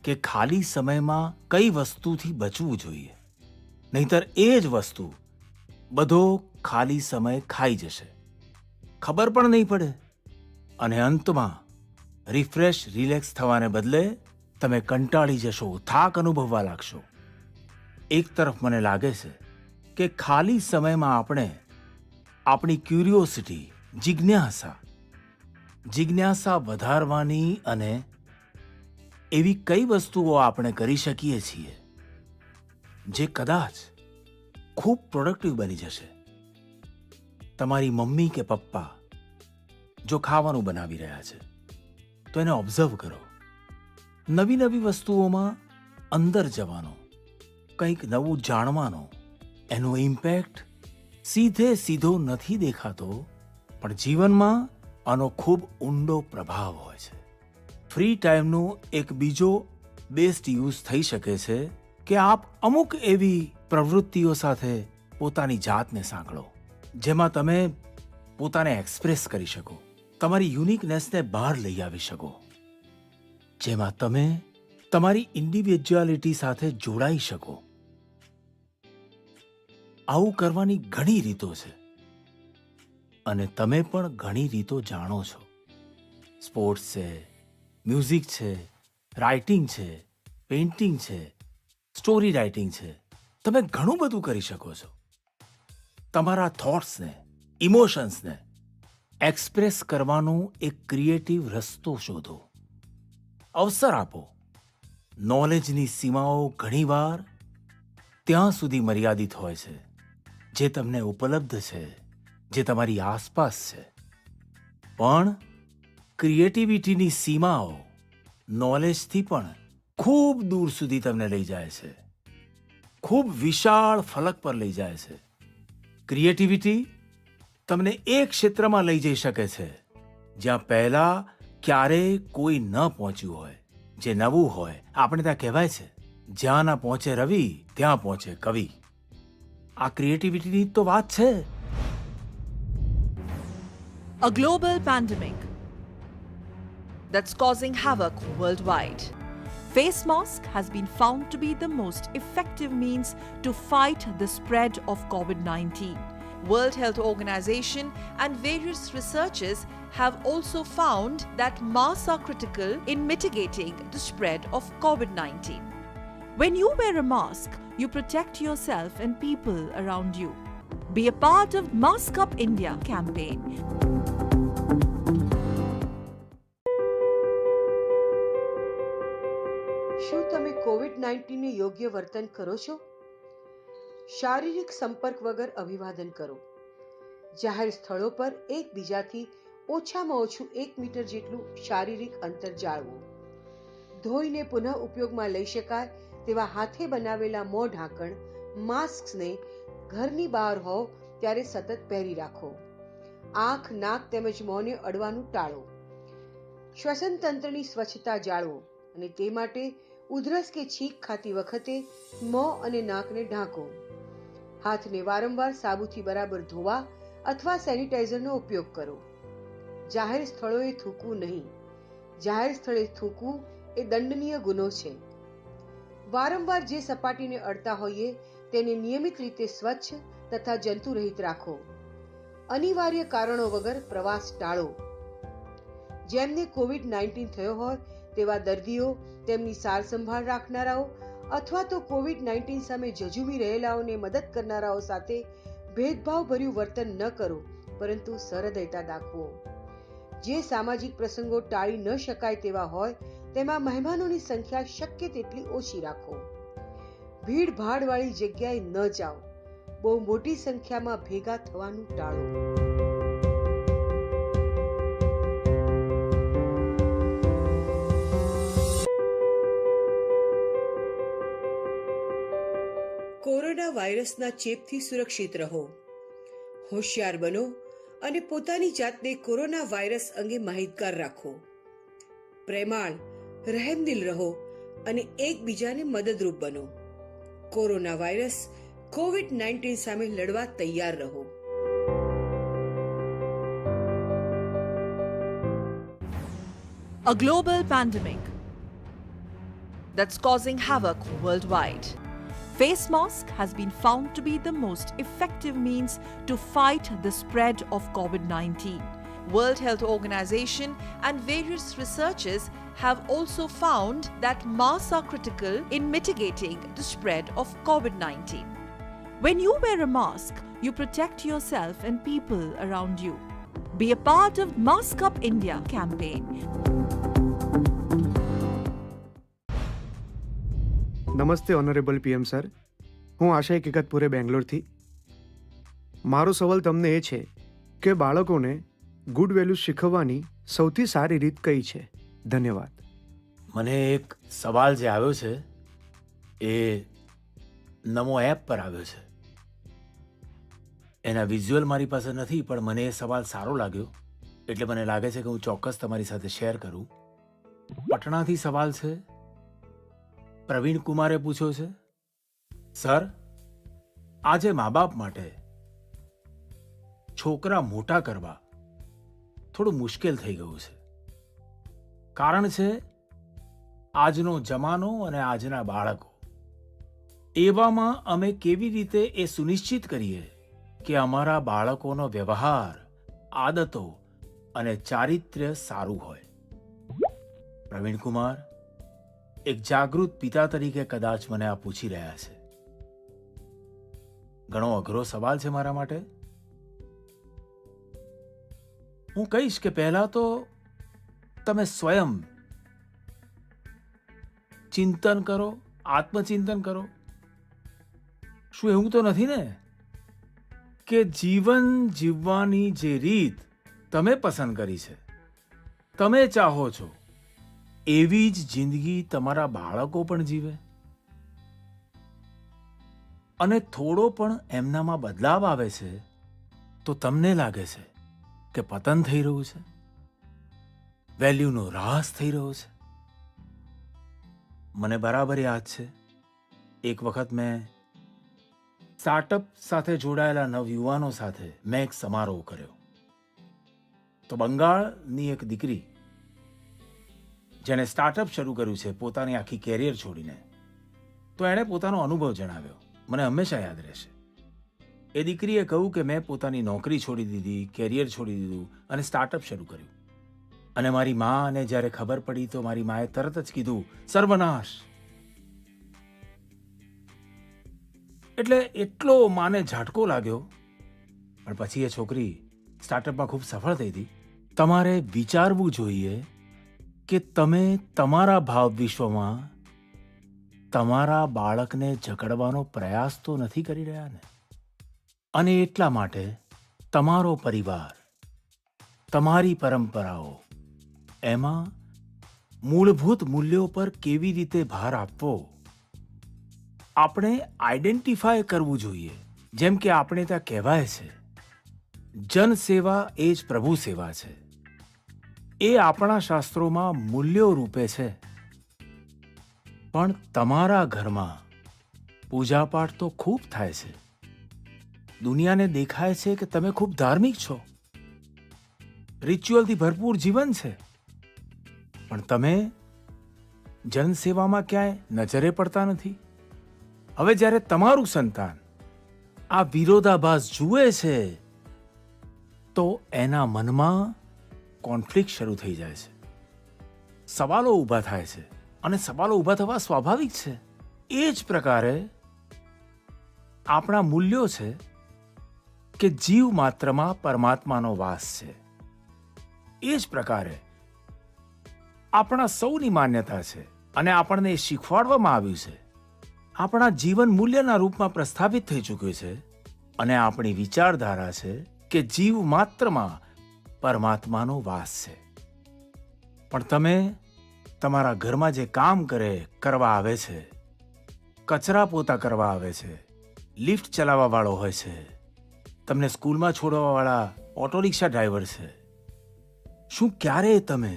કે ખાલી સમયમાં કઈ વસ્તુથી બચવું જોઈએ, નહીતર એ જ વસ્તુ બધો ખાલી સમય ખાઈ જશે, ખબર પણ નહીં પડે અને અંતમાં રિલેક્સ થવાને બદલે તમે કંટાળી જશો, થાક અનુભવવા લાગશો. એક તરફ મને લાગે છે કે ખાલી સમયમાં આપણે આપણી ક્યુરિયોસિટી, જિજ્ઞાસા વધારવાની અને એવી કઈ વસ્તુઓ આપણે કરી શકીએ છીએ જે કદાચ ખૂબ પ્રોડક્ટિવ બની જશે. તમારી મમ્મી કે પપ્પા જો ખાવાનું બનાવી રહ્યા છે તો એને ઓબ્ઝર્વ કરો. નવી વસ્તુઓમાં અંદર જવાનો, કંઈક નવું જાણવાનો, એનો ઇમ્પેક્ટ સીધો નથી દેખાતો પણ જીવનમાં આનો ખૂબ ઊંડો પ્રભાવ હોય છે. ફ્રી ટાઈમનો એક બીજો બેસ્ટ યુઝ થઈ શકે છે કે આપ અમુક એવી પ્રવૃત્તિઓ સાથે પોતાની જાતને સાંકળો જેમાં તમે પોતાને એક્સપ્રેસ કરી શકો, તમારી યુનિકનેસને બહાર લઈ આવી શકો, જેમાં તમે તમારી ઇન્ડિવિડ્યુઆલિટી સાથે જોડાઈ શકો. આવું કરવાની ઘણી રીતો છે અને તમે પણ ઘણી રીતો જાણો છો. સ્પોર્ટ્સ છે, મ્યુઝિક છે, રાઇટિંગ છે, પેઇન્ટિંગ છે, સ્ટોરી રાઇટિંગ છે. તમે ઘણું બધું કરી શકો છો. તમારા થોટ્સને, ઇમોશન્સને એક્સપ્રેસ કરવાનો એક ક્રિએટિવ રસ્તો શોધો. અવસર આપો. નોલેજની સીમાઓ ઘણીવાર ત્યાં સુધી મર્યાદિત હોય છે જે તમને ઉપલબ્ધ છે, જે તમારી આસપાસ છે. પણ ક્રિએટિવિટીની સીમાઓ નોલેજથી પણ ખૂબ દૂર સુધી તમને લઈ જાય છે, ખૂબ વિશાળ ફલક પર લઈ જાય છે. ક્રિએટિવિટી તમને એ ક્ષેત્રમાં લઈ જઈ શકે છે જ્યાં પહેલા ક્યારેય કોઈ ન પહોંચ્યું હોય, જે નવું હોય. આપણે ત્યાં કહેવાય છે, જ્યાં ના પહોંચે રવિ ત્યાં પહોંચે કવિ. આ ક્રિએટિવિટીની તો વાત છે. A global pandemic that's causing havoc worldwide. Face mask has been found to be the most effective means to fight the spread of COVID-19. World Health Organization and various researchers have also found that masks are critical in mitigating the spread of COVID-19. When you wear a mask, you protect yourself and people around you. Be a part of Mask Up India campaign. શું તમે COVID-19 ને યોગ્ય વર્તન કરો છો? શારીરિક સંપર્ક વગર અભિવાદન કરો. જાહેર સ્થળો પર એકબીજાથી ઓછામાં ઓછું 1 મીટર જેટલું શારીરિક અંતર જાળવો. ધોઈને પુનઃ ઉપયોગમાં લઈ શકાય તેવા હાથે બનાવેલા મોં ઢાંકણ માસ્કને ઘરની બહાર હોવ ત્યારે સતત પહેરી રાખો. આંખ, નાક તેમજ મોંને અડવાનું ટાળો. શ્વસન તંત્રની સ્વચ્છતા જાળવો અને તે માટે ઉધરસ કે છીંક ખાતી વખતે મોં અને નાકને ઢાંકો. હાથને વારંવાર સાબુથી બરાબર ધોવા અથવા સેનિટાઈઝરનો ઉપયોગ કરો. જાહેર સ્થળોએ થૂકવું નહીં. જાહેર સ્થળે થૂકવું એ દંડનીય ગુનો છે. વારંવાર જે સપાટીને અડતા હોઈએ તેને નિયમિત રીતે સ્વચ્છ તથા જંતુરહિત રાખો. અનિવાર્ય કારણો વગર પ્રવાસ ટાળો. જેમને કોવિડ-19 થયો હોય તેવા દર્દીઓ, તેમની સાર સંભાળ રાખનારાઓ અથવા તો કોવિડ-19 સામે ઝઝૂમી રહેલાઓને મદદ કરનારાઓ સાથે ભેદભાવભર્યું વર્તન ન કરો, પરંતુ સહૃદયતા દાખવો. જે સામાજિક પ્રસંગો ટાળી ન શકાય તેવા હોય તેમાં મહેમાનોની સંખ્યા શક્ય તેટલી ઓછી રાખો. ભીડ ભાડવાળી જગ્યાએ ન જાઓ. બહુ મોટી સંખ્યામાં ભેગા થવાનું ટાળો. કોરોના વાયરસના ચેપથી સુરક્ષિત રહો. હોશિયાર બનો અને પોતાની જાતને કોરોના વાયરસ અંગે માહિતગાર રાખો. પ્રેમાળ, રહેમદિલ રહો અને એકબીજાને મદદરૂપ બનો. કોરોના વાયરસ કોવિડ-19 સામે લડવા તૈયાર રહો. A global pandemic that's causing havoc worldwide. Face mask has been found to be the most effective means to fight the spread of COVID-19. World Health Organization and various researchers have also found that masks are critical in mitigating the spread of COVID-19. When you wear a mask, you protect yourself and people around you. Be a part of Mask Up India campaign. નમસ્તે honourable PM sir, હું આશય કિકતપુરે બેંગ્લોરથી. મારો સવાલ તમને એ છે કે બાળકોને good values શીખવવાની સૌથી સારી રીત કઈ છે? ધન્યવાદ. મને એક સવાલ જે આવ્યો છે એ નમો એપ પર આવ્યો છે. એના વિઝ્યુઅલ મારી પાસે નથી, પણ મને એ સવાલ સારો લાગ્યો એટલે મને લાગે છે કે હું ચોક્કસ તમારી સાથે શેર કરું. પટણાથી સવાલ છે. પ્રવીણ કુમારે પૂછ્યો છે, સર, આજે મા બાપ માટે છોકરા મોટા કરવા થોડું મુશ્કેલ થઈ ગયું છે. કારણ છે આજનો જમાનો અને આજના બાળકો. એવામાં અમે કેવી રીતે એ સુનિશ્ચિત કરીએ કે અમારા બાળકોનો વ્યવહાર, આદતો અને ચારિત્ર્ય સારું હોય? પ્રવીણ કુમાર એક જાગૃત પિતા તરીકે કદાચ મને આ પૂછી રહ્યા છે. ઘણો અઘરો સવાલ છે મારા માટે, હું કહીશ કે પહેલા તો તમે સ્વયં ચિંતન કરો, આત્મચિંતન કરો. શું એવું તો નથી ને કે જીવન જીવવાની જે રીત તમે પસંદ કરી છે, તમે ચાહો છો એવી જ જિંદગી તમારા બાળકો પણ જીવે? અને થોડો પણ એમનામાં બદલાવ આવે છે તો તમને લાગે છે કે પતન થઈ રહ્યું છે, વેલ્યુનો રાસ થઈ રહ્યો છે. મને બરાબર યાદ છે, એક વખત મેં સ્ટાર્ટઅપ સાથે જોડાયેલા નવયુવાનો સાથે મેં એક સમારોહ કર્યો. તો બંગાળની એક દીકરી જેણે સ્ટાર્ટઅપ શરૂ કર્યું છે પોતાની આખી કેરિયર છોડીને, તો એણે પોતાનો અનુભવ જણાવ્યો, મને હંમેશા યાદ રહેશે. એ દીકરીએ કહ્યું કે મેં પોતાની નોકરી છોડી દીધી, કેરિયર છોડી દીધું અને સ્ટાર્ટઅપ શરૂ કર્યું. અને મારી માને જ્યારે ખબર પડી તો મારી માએ તરત જ કીધું, સર્વનાશ. એટલે એટલો માને ઝાટકો લાગ્યો. પણ પછી એ છોકરી સ્ટાર્ટઅપમાં ખૂબ સફળ થઈ હતી. તમારે વિચારવું જોઈએ કે તમે તમારા ભાવ વિશ્વમાં તમારા બાળકને જકડવાનો પ્રયાસ તો નથી કરી રહ્યા ને? અને એટલા માટે તમારો પરિવાર, તમારી પરંપરાઓ, એમાં મૂળભૂત મૂલ્યો પર કેવી રીતે ભાર આપવો આપણે આઈડેન્ટિફાય કરવું જોઈએ. જેમ કે આપણે ત્યાં કહેવાય છે, જન સેવા એ જ પ્રભુ સેવા છે. એ આપણા શાસ્ત્રોમાં મૂલ્યો રૂપે છે. પણ તમારા ઘરમાં પૂજાપાઠ તો ખૂબ થાય છે. દુનિયાને દેખાય છે કે તમે ખૂબ ધાર્મિક છો, રિચ્યુઅલથી ભરપૂર જીવન છે. પણ તમે જનસેવામાં ક્યાંય નજરે પડતા નથી. હવે જ્યારે તમારું સંતાન આ વિરોધાભાસ જુએ છે તો એના મનમાં કોન્ફ્લિક્ટ શરૂ થઈ જાય છે, સવાલો ઊભા થાય છે. અને સવાલો ઊભા થવા સ્વાભાવિક છે. એ જ પ્રકારે આપણા મૂલ્યો છે કે જીવ માત્રમાં પરમાત્માનો વાસ છે. એ જ પ્રકારે આપણા સૌની માન્યતા છે અને આપણને એ શીખવાડવામાં આવ્યું છે. આપણા જીવન મૂલ્યના રૂપમાં પ્રસ્થાપિત થઈ ચૂક્યું છે. અને આપણી વિચારધારા છે કે જીવ માત્રમાં પરમાત્માનો વાસ છે. પણ તમે તમારા ઘરમાં જે કામ કરવા આવે છે, કચરા પોતા કરવા આવે છે, લિફ્ટ ચલાવવા વાળો હોય છે, તમને સ્કૂલમાં છોડવા વાળા ઓટો રિક્ષા ડ્રાઈવર છે, શું ક્યારેય તમે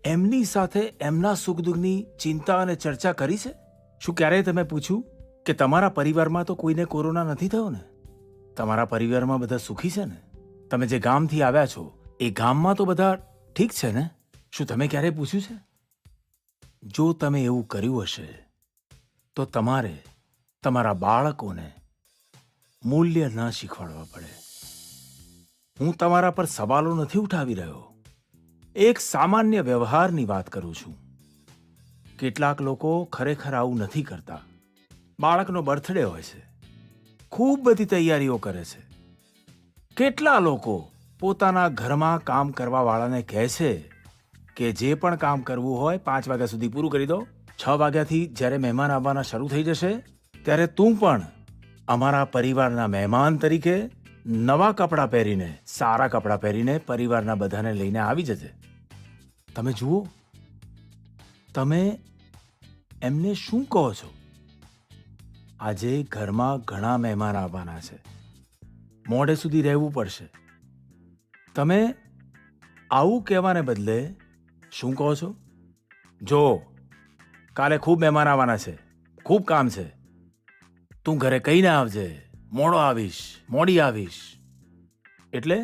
એમની સાથે એમના સુખ દુઃખની ચિંતા અને ચર્ચા કરી છે? શું ક્યારેય તમે પૂછ્યું કે તમારા પરિવારમાં તો કોઈને કોરોના નથી થયો ને? તમારા પરિવારમાં બધા સુખી છે ને? તમે જે ગામથી આવ્યા છો એ ગામમાં તો બધા ઠીક છે ને? શું તમે ક્યારેય પૂછ્યું છે? જો તમે એવું કર્યું હશે તો તમારે તમારા બાળકોને મૂલ્ય ન શીખવાડવા પડે. હું તમારા પર સવાલો નથી ઉઠાવી રહ્યો, એક સામાન્ય વ્યવહારની વાત કરું છું. કેટલાક લોકો ખરેખર આવું નથી કરતા. બાળકનો બર્થડે હોય છે, ખૂબ બધી તૈયારીઓ કરે છે. કેટલા લોકો પોતાના ઘરમાં કામ કરવા વાળાને કહે છે કે જે પણ કામ કરવું હોય 5 વાગ્યા સુધી પૂરું કરી દો. 6 વાગ્યાથી જ્યારે મહેમાન આવવાના શરૂ થઈ જશે ત્યારે તું પણ અમારા પરિવારના મહેમાન તરીકે નવા કપડાં પહેરીને, સારા કપડાં પહેરીને પરિવારના બધાને લઈને આવી જજે. તમે જુઓ, તમે એમને શું કહો છો? આજે ઘરમાં ઘણા મહેમાન આવવાના છે, મોડે સુધી રહેવું પડશે. તમે આવું કહેવાને બદલે શું કહો છો? જો કાલે ખૂબ મહેમાન આવવાના છે, ખૂબ કામ છે, તું ઘરે કહીને આવજે, મોડો આવીશ, મોડી આવીશ. એટલે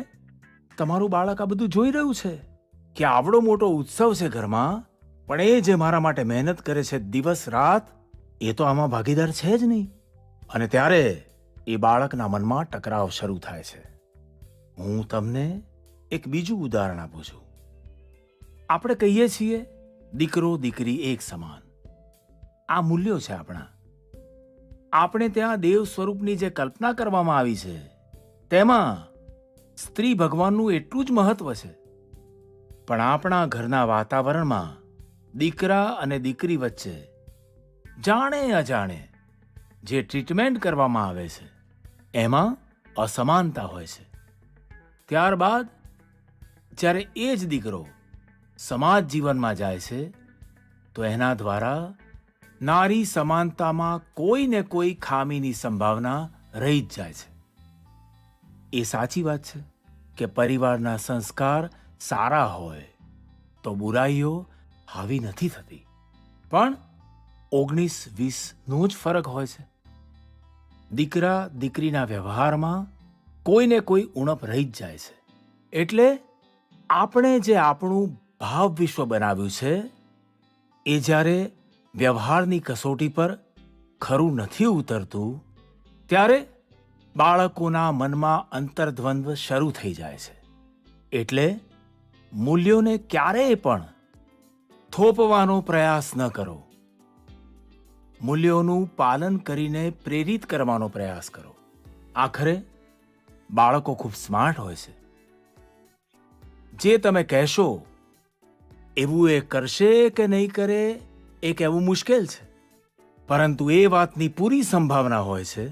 તમારું બાળક આ બધું જોઈ રહ્યું છે કે આવડો મોટો ઉત્સવ છે ઘરમાં, પણ એ જે મારા માટે મહેનત કરે છે દિવસ રાત, એ તો આમાં ભાગીદાર છે જ નહીં. અને ત્યારે એ બાળકના મનમાં ટકરાવ શરૂ થાય છે. હું તમને એક બીજું ઉદાહરણ આપું છું. આપણે કહીએ છીએ દીકરો દીકરી એક સમાન. આ મૂલ્યો છે આપણા. આપણે ત્યાં દેવ સ્વરૂપની જે કલ્પના કરવામાં આવી છે તેમાં સ્ત્રી ભગવાનનું એટલું જ મહત્વ છે, પણ આપણા ઘરના વાતાવરણમાં દીકરા અને દીકરી વચ્ચે જાણે અજાણે જે ટ્રીટમેન્ટ કરવામાં આવે છે એમાં અસમાનતા હોય છે. ત્યારબાદ જ્યારે એ જ દીકરો સમાજ જીવનમાં જાય છે તો એના દ્વારા નારી સમાનતામાં કોઈ ને કોઈ ખામીની સંભાવના રહી જ જાય છે. એ સાચી વાત છે કે પરિવારના સંસ્કાર સારા હોય તો બુરાઈઓ હાવી નથી થતી, પણ 19-20નો જ ફરક હોય છે. દીકરા દીકરીના વ્યવહારમાં કોઈને કોઈ ઉણપ રહી જ જાય છે. એટલે આપણે જે આપણું ભાવ વિશ્વ બનાવ્યું છે એ જ્યારે વ્યવહારની કસોટી પર ખરું નથી ઉતરતું ત્યારે બાળકોના મનમાં અંતર્દ્વંદ્વ શરૂ થઈ જાય છે. એટલે મૂલ્યોને ક્યારેય પણ થોપવાનો પ્રયાસ ન કરો. મૂલ્યોનું પાલન કરીને પ્રેરિત કરવાનો પ્રયાસ કરો. આખરે બાળકો ખૂબ સ્માર્ટ હોય છે. જે તમે કહેશો એવું એ કરશે કે નહીં કરે એ કહેવું મુશ્કેલ છે, પરંતુ એ વાતની પૂરી સંભાવના હોય છે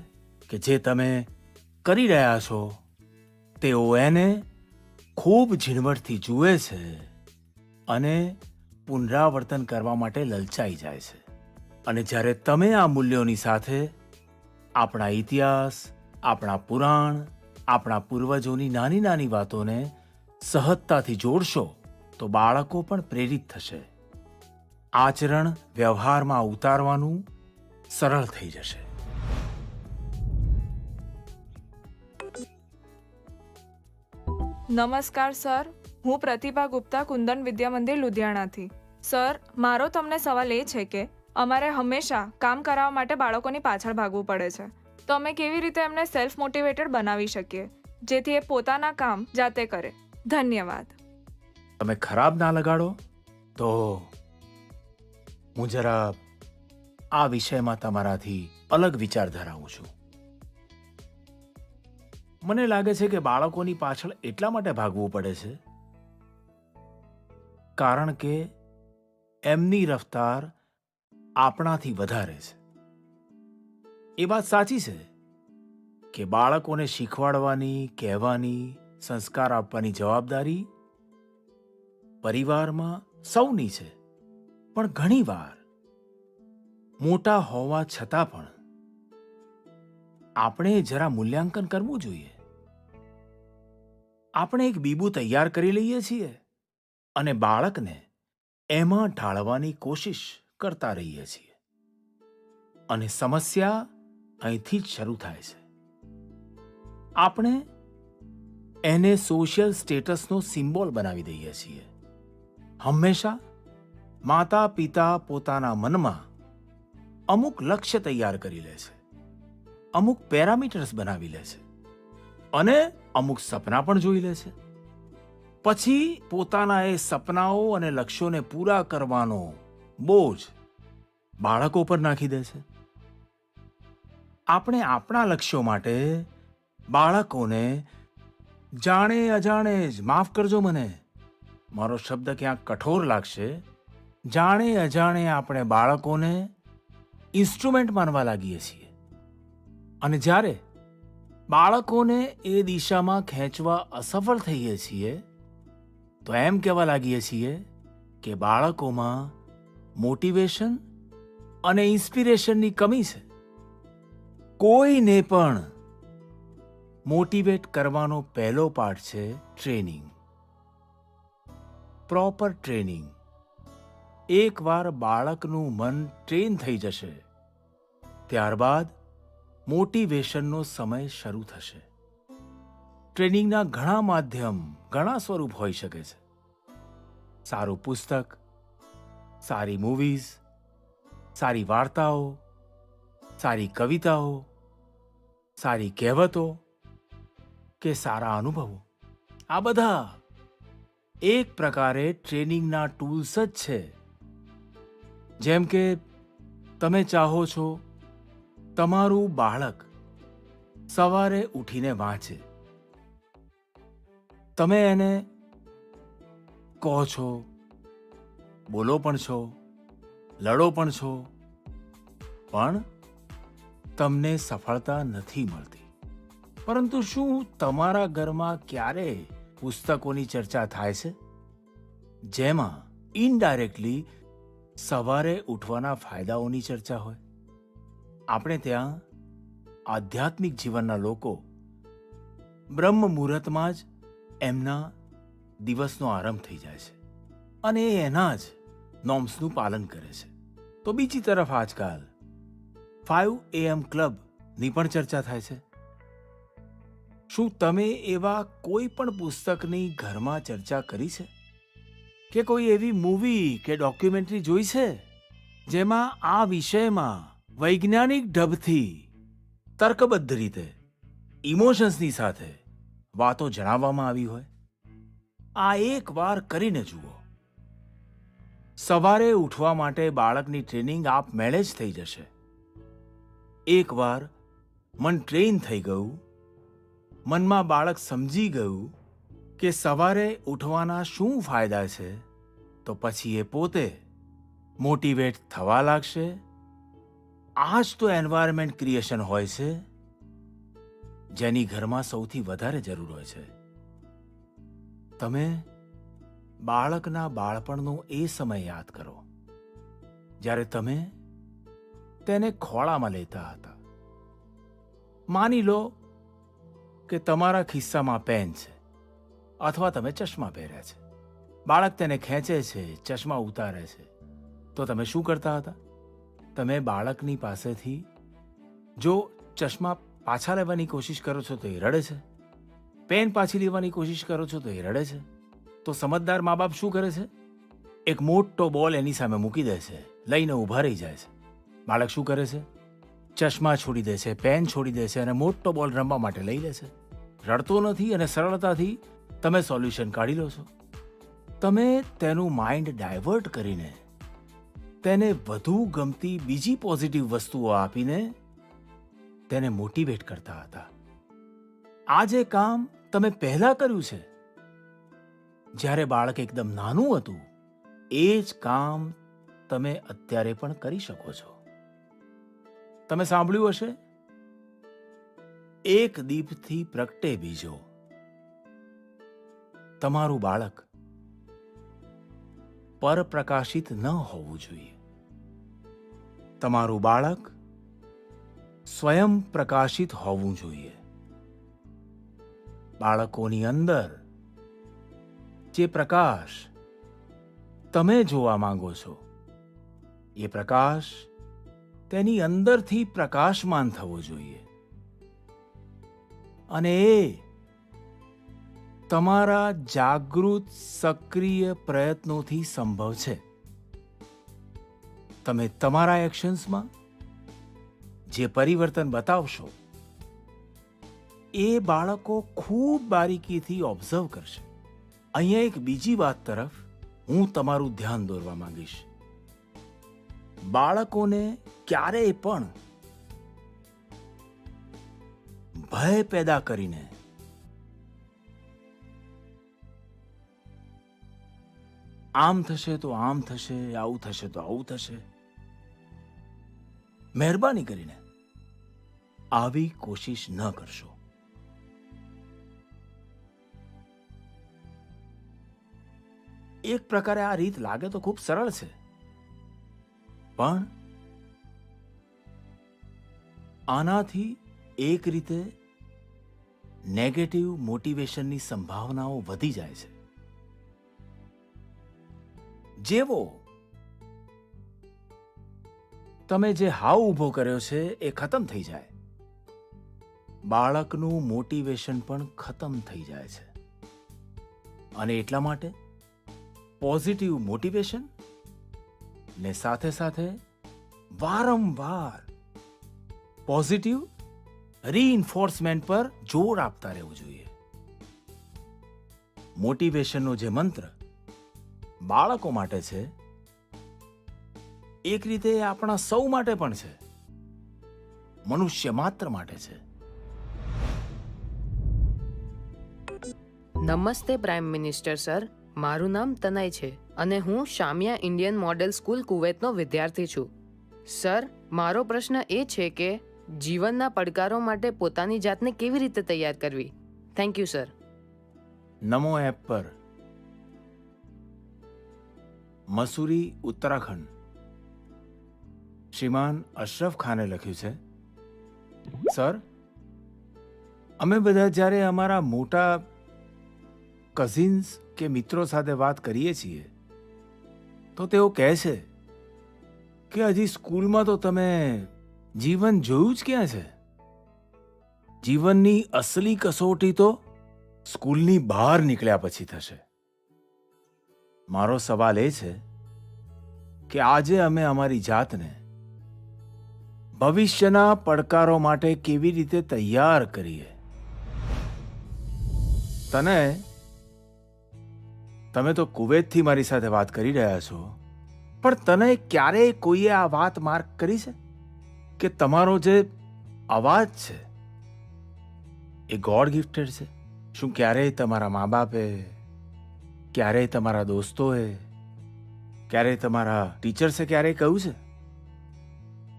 કે જે તમે કરી રહ્યા છો તેઓ એને ખૂબ ઝીણવટથી જુએ છે અને પુનરાવર્તન કરવા માટે લલચાઈ જાય છે. અને જ્યારે તમે આ મૂલ્યોની સાથે આપણા ઇતિહાસ, આપણા પુરાણ, આપણા પૂર્વજોની નાની નાની વાતોને સહજતાથી જોડશો તો બાળકો પણ પ્રેરિત થશે. આચરણ વ્યવહારમાં ઉતારવાનું સરળ થઈ જશે. નમસ્કાર સર, હું પ્રતિભા ગુપ્તા, કુંદન વિદ્યા મંદિર, લુધિયાણાથી. સર, મારો તમને સવાલ એ છે કે અમારે હંમેશા કામ કરાવવા માટે બાળકોની પાછળ ભાગવું પડે છે, તો અમે કેવી રીતે એમને સેલ્ફ મોટિવેટેડ બનાવી શકીએ જેથી એ પોતાના કામ જાતે કરે? ધન્યવાદ. તમે ખરાબ ના લગાડો તો હું જરા આ વિષયમાં તમારાથી અલગ વિચાર ધરાવું છું. મને લાગે છે કે બાળકોની પાછળ એટલા માટે ભાગવું પડે છે કારણ કે એમની રફતાર આપણાથી વધારે છે. એ વાત સાચી છે કે બાળકોને શીખવાડવાની, કહેવાની, સંસ્કાર આપવાની જવાબદારી પરિવારમાં સૌની છે, પણ ઘણીવાર મોટા હોવા છતાં પણ આપણે જરા મૂલ્યાંકન કરવું જોઈએ. આપણે એક બીબું તૈયાર કરી લઈએ છીએ અને બાળકને એમાં ઢાળવાની કોશિશ કરતા રહીએ છીએ અને સમસ્યા અહીંથી જ શરૂ થાય છે. આપણે એને સોશિયલ સ્ટેટસનો સિમ્બોલ બનાવી દઈએ છીએ. હંમેશા માતા પિતા પોતાના મનમાં અમુક લક્ષ્ય તૈયાર કરી લે છે, અમુક પેરામીટર્સ બનાવી લે છે અને અમુક સપના પણ જોઈ લે છે. પછી પોતાના એ સપનાઓ અને લક્ષ્યોને પૂરા કરવાનો બોજ બાળકો પર નાખી દે છે. આપણે આપણા લક્ષ્યો માટે બાળકોને જાણે અજાણે જ, માફ કરજો મને, મારો શબ્દ ક્યાંક કઠોર લાગશે, જાણે અજાણે આપણે બાળકોને ઇન્સ્ટ્રુમેન્ટ માનવા લાગીએ છીએ. અને જ્યારે બાળકોને એ દિશામાં ખેંચવા અસફળ થઈએ છીએ તો એમ કહેવા લાગીએ છીએ કે બાળકોમાં મોટિવેશન અને ઇન્સ્પિરેશનની કમી છે. કોઈને પણ મોટિવેટ કરવાનો પહેલો પાઠ છે ટ્રેનિંગ, પ્રોપર ટ્રેનિંગ. એકવાર બાળકનું મન ટ્રેન થઈ જશે ત્યારબાદ મોટિવેશનનો સમય શરૂ થશે. ટ્રેનિંગના ઘણા માધ્યમ, ઘણા સ્વરૂપ હોઈ શકે છે. સારું પુસ્તક, સારી મૂવીઝ, સારી વાર્તાઓ, સારી કવિતાઓ, સારી કહેવતો કે સારા અનુભવો, આ બધા એક પ્રકારે ટ્રેનિંગના ટૂલ્સ જ છે. જેમ કે તમે ચાહો છો તમારું બાળક સવારે ઉઠીને વાંચે, તમે એને કહો છો, બોલો પણ છો, લડો પણ છો, પણ તમને સફળતા નથી મળતી. પરંતુ શું તમારા ઘરમાં ક્યારે પુસ્તકોની ચર્ચા થાય છે, જેમાં ઇનડાયરેક્ટલી સવારે ઉઠવાના ફાયદાઓની ચર્ચા હોય? આપણે ત્યાં આધ્યાત્મિક જીવનના લોકો બ્રહ્મ મુહૂર્તમાં જ એમના દિવસનો આરંભ થઈ જાય છે અને એ એના જ નોર્મ્સનું પાલન કરે છે. તો બીજી તરફ આજકાલ 5 AM ક્લબની પણ ચર્ચા થાય છે. શું તમે એવા કોઈ પણ પુસ્તકની ઘરમાં ચર્ચા કરી છે કે કોઈ એવી મૂવી કે ડોક્યુમેન્ટરી જોઈ છે જેમાં આ વિષયમાં વૈજ્ઞાનિક ઢબથી તર્કબદ્ધ રીતે ઇમોશન્સની સાથે વાતો જણાવવામાં આવી હોય? આ એક વાર કરીને જુઓ. સવારે ઉઠવા માટે બાળકની ટ્રેનિંગ આપમેળે જ થઈ જશે. એકવાર મન ટ્રેન થઈ ગયું, મનમાં બાળક સમજી ગયું કે સવારે ઉઠવાના શું ફાયદા છે, તો પછી એ પોતે મોટિવેટ થવા લાગશે. આ જ તો એન્વાયરમેન્ટ ક્રિએશન હોય છે જેની ઘરમાં સૌથી વધારે જરૂર હોય છે. તમે બાળકના બાળપણનો એ સમય યાદ કરો જ્યારે તમે તેને ખોળામાં લેતા હતા. માની લો કે તમારા ખિસ્સામાં પેન છે અથવા તમે ચશ્મા પહેર્યા છે. બાળક તેને ખેંચે છે, ચશ્મા ઉતારે છે, તો તમે શું કરતા હતા? તમે બાળકની પાસેથી જો ચશ્મા પાછા લેવાની કોશિશ કરો છો તો એ રડે છે, પેન પાછી લેવાની કોશિશ કરો છો તો એ રડે છે. તો સમજદાર મા બાપ શું કરે છે? એક મોટો બોલ એની સામે મૂકી દે છે, લઈને ઊભા રહી જાય છે. બાળક શું કરે છે? ચશ્મા છોડી દે છે, પેન છોડી દે છે અને મોટો બોલ રમવા માટે લઈ લે છે. રડતો નથી અને સરળતાથી તમે સોલ્યુશન કાઢી લો છો. તમે તેનું માઇન્ડ ડાયવર્ટ કરીને તેને વધુ ગમતી બીજી પોઝિટિવ વસ્તુઓ આપીને તેને મોટિવેટ કરતા હતા. આ જે કામ તમે પહેલા કર્યું છે જ્યારે બાળક એકદમ નાનું હતું, એ જ કામ તમે અત્યારે પણ કરી શકો છો. તમે સાંભળ્યું હશે, એક દીપથી પ્રગટે બીજો. તમારું બાળક પરપ્રકાશિત ન હોવું જોઈએ. તમારું બાળક સ્વયં પ્રકાશિત હોવું જોઈએ. બાળકોની અંદર જે પ્રકાશ તમે જોવા માંગો છો, એ પ્રકાશ તેની અંદરથી પ્રકાશમાન થવો જોઈએ અને એ તમારા જાગૃત સક્રિય પ્રયત્નોથી સંભવ છે. તમે તમારા એક્શન્સમાં જે પરિવર્તન બતાવશો એ બાળકો ખૂબ બારીકીથી ઓબ્ઝર્વ કરશે. અહીંયા એક બીજી વાત તરફ હું તમારું ધ્યાન દોરવા માંગીશ. બાળકોને ક્યારેય પણ ભય પેદા કરીને આમ થશે તો આમ થશે, આવું થશે તો આવું થશે, મહેરબાની કરીને આવી કોશિશ ન કરશો. એક પ્રકારે આ રીત લાગે તો ખૂબ સરળ છે, પણ આનાથી એક રીતે નેગેટિવ મોટિવેશનની સંભાવનાઓ વધી જાય છે. જેવો તમે જે હાવ ઊભો કર્યો છે એ ખતમ થઈ જાય, બાળકનું મોટિવેશન પણ ખતમ થઈ જાય છે. અને એટલા માટે પોઝિટિવ મોટિવેશન ને સાથે સાથે વારંવાર પોઝિટિવ રીઇન્ફોર્સમેન્ટ પર જોર આપતા રહેવું જોઈએ. મોટિવેશનનો જે મંત્ર બાળકો માટે છે, એક રીતે આપણા સૌ માટે પણ છે, મનુષ્ય માત્ર માટે છે. નમસ્તે પ્રાઇમ મિનિસ્ટર સર, મારું નામ તનય છે અને હું શામિયા ઇન્ડિયન મોડેલ સ્કૂલ કુવૈતનો વિદ્યાર્થી છું. સર, મારો પ્રશ્ન એ છે કે જીવનના પડકારો માટે પોતાની જાતને કેવી રીતે તૈયાર કરવી? Thank you sir. Namo app પર મસૂરી, ઉત્તરાખંડ, શ્રીમાન અશરફ ખાને લખ્યું છે, સર, અમે બધા જ્યારે અમારા મોટા કઝિન્સ કે મિત્રો સાથે વાત કરીએ છીએ તો તેઓ કહે છે કે હજી સ્કૂલમાં તો તમે જીવન જોયું જ ક્યાં છે? જીવનની અસલી કસોટી તો સ્કૂલની બહાર નીકળ્યા પછી થશે. મારો સવાલ એ છે કે આજે અમે અમારી જાતને ભવિષ્યના પડકારો માટે કેવી રીતે તૈયાર કરીએ? તમે તો કુવૈતથી મારી સાથે વાત કરી રહ્યા છો, પણ તને ક્યારેય કોઈએ આ વાત માર્ક કરી છે કે તમારો જે અવાજ છે એ ગોડ ગિફ્ટેડ છે? શું ક્યારેય તમારા મા બાપે, ક્યારેય તમારા દોસ્તોએ, ક્યારેય તમારા ટીચર્સે ક્યારેય કહ્યું છે?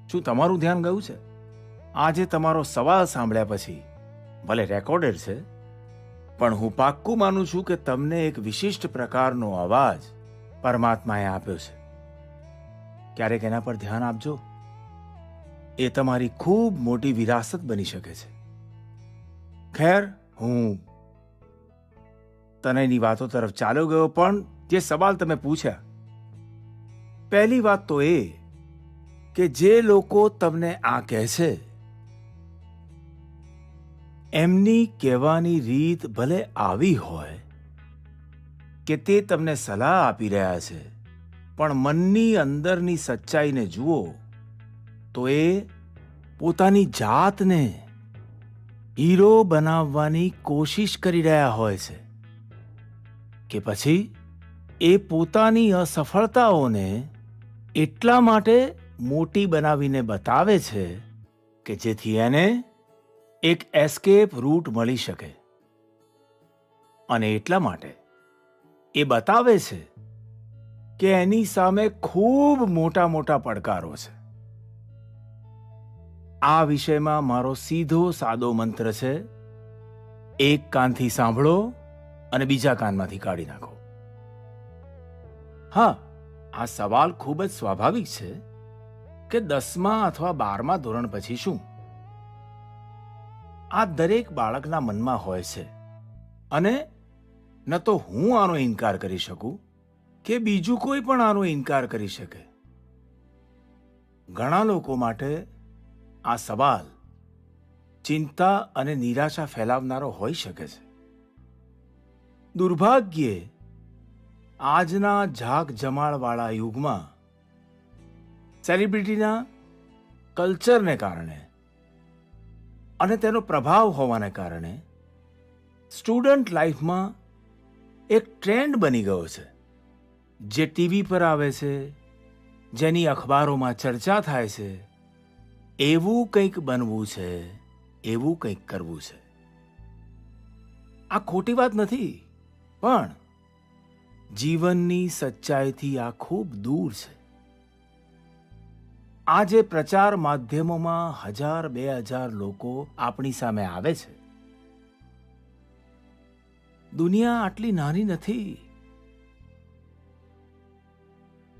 શું તમારું ધ્યાન ગયું છે? આજે તમારો સવાલ સાંભળ્યા પછી ભલે રેકોર્ડેડ છે, પણ હું પાક્કું માનું છું કે તમને એક વિશિષ્ટ પ્રકારનો અવાજ પરમાત્માએ આપ્યો છે. ક્યારેક એના પર ધ્યાન આપજો. એ તમારી ખૂબ મોટી વિરાસત બની શકે છે. ખેર, હું તનેની વાતો તરફ ચાલ્યો ગયો, પણ જે સવાલ તમે પૂછ્યા, પહેલી વાત તો એ કે જે લોકો તમને આ કહે છે એમની કહેવાની રીત ભલે આવી હોય કે તે તમને સલાહ આપી રહ્યા છે, પણ મનની અંદરની સચ્ચાઈને જુઓ તો એ પોતાની જાતને હીરો બનાવવાની કોશિશ કરી રહ્યા હોય છે કે પછી એ પોતાની અસફળતાઓને એટલા માટે મોટી બનાવીને બતાવે છે કે જેથી એને એક એસ્કેપ રૂટ મળી શકે. અને એટલા માટે એ બતાવે છે કે એની સામે ખૂબ મોટા મોટા પડકારો છે. આ વિષયમાં મારો સીધો સાદો મંત્ર છે: એક કાનથી સાંભળો અને બીજા કાનમાંથી કાઢી નાખો. હા, આ સવાલ ખૂબ જ સ્વાભાવિક છે કે 10મા અથવા 12મા ધોરણ પછી શું? આ દરેક બાળકના મનમાં હોય છે, અને ન તો હું આનો ઇનકાર કરી શકું કે બીજું કોઈ પણ આનો ઇનકાર કરી શકે. ઘણા લોકો માટે આ સવાલ ચિંતા અને નિરાશા ફેલાવનારો હોઈ શકે છે. દુર્ભાગ્યે આજના ઝાક જમાળવાળા યુગમાં સેલિબ્રિટીના કલ્ચરને કારણે અને તેનો પ્રભાવ હોવાને કારણે સ્ટુડન્ટ લાઈફમાં એક ટ્રેન્ડ બની ગયો છે, જે ટીવી પર આવે છે, જેની અખબારોમાં ચર્ચા થાય છે. એવું કંઈક બનવું છે, એવું કંઈક કરવું છે. આ ખોટી વાત નથી, પણ જીવનની સચ્ચાઈથી આ ખૂબ દૂર છે. આજે પ્રચાર માધ્યમોમાં 1000-2000 લોકો આપણી સામે આવે છે. દુનિયા આટલી નાની નથી.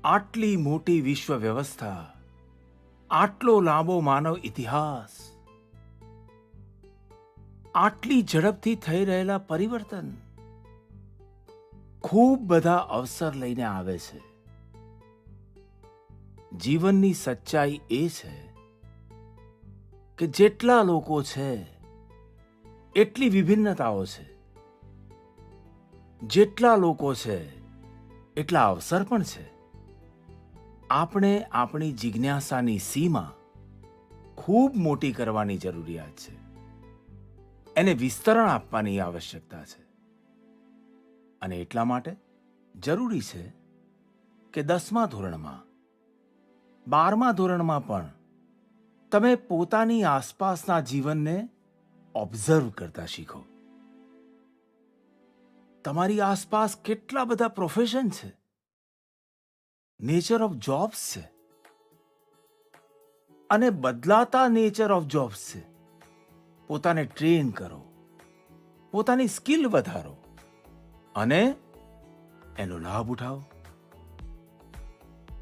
આટલી મોટી વિશ્વ વ્યવસ્થા, આટલો લાંબો માનવ ઇતિહાસ, આટલી ઝડપથી થઈ રહેલા પરિવર્તન ખૂબ બધા અવસર લઈને આવે છે. જીવનની સચ્ચાઈ એ છે કે જેટલા લોકો છે એટલી વિભિન્નતાઓ છે. જેટલા લોકો છે એટલા અવસર પણ છે. આપણે આપણી જિજ્ઞાસાની સીમા ખૂબ મોટી કરવાની જરૂરિયાત છે. એને વિસ્તરણ આપવાની આવશ્યકતા છે. અને એટલા માટે જરૂરી છે કે 10મા ધોરણમાં, 12મા ધોરણમાં પણ તમે પોતાની આસપાસના જીવનને ઓબ્ઝર્વ કરતા શીખો. તમારી આસપાસ કેટલા બધા પ્રોફેશન છે, નેચર ઓફ જોબ્સ છે, અને બદલાતા નેચર ઓફ જોબ્સ છે. પોતાને ટ્રેન કરો, પોતાની સ્કિલ વધારો અને એનો લાભ ઉઠાવો.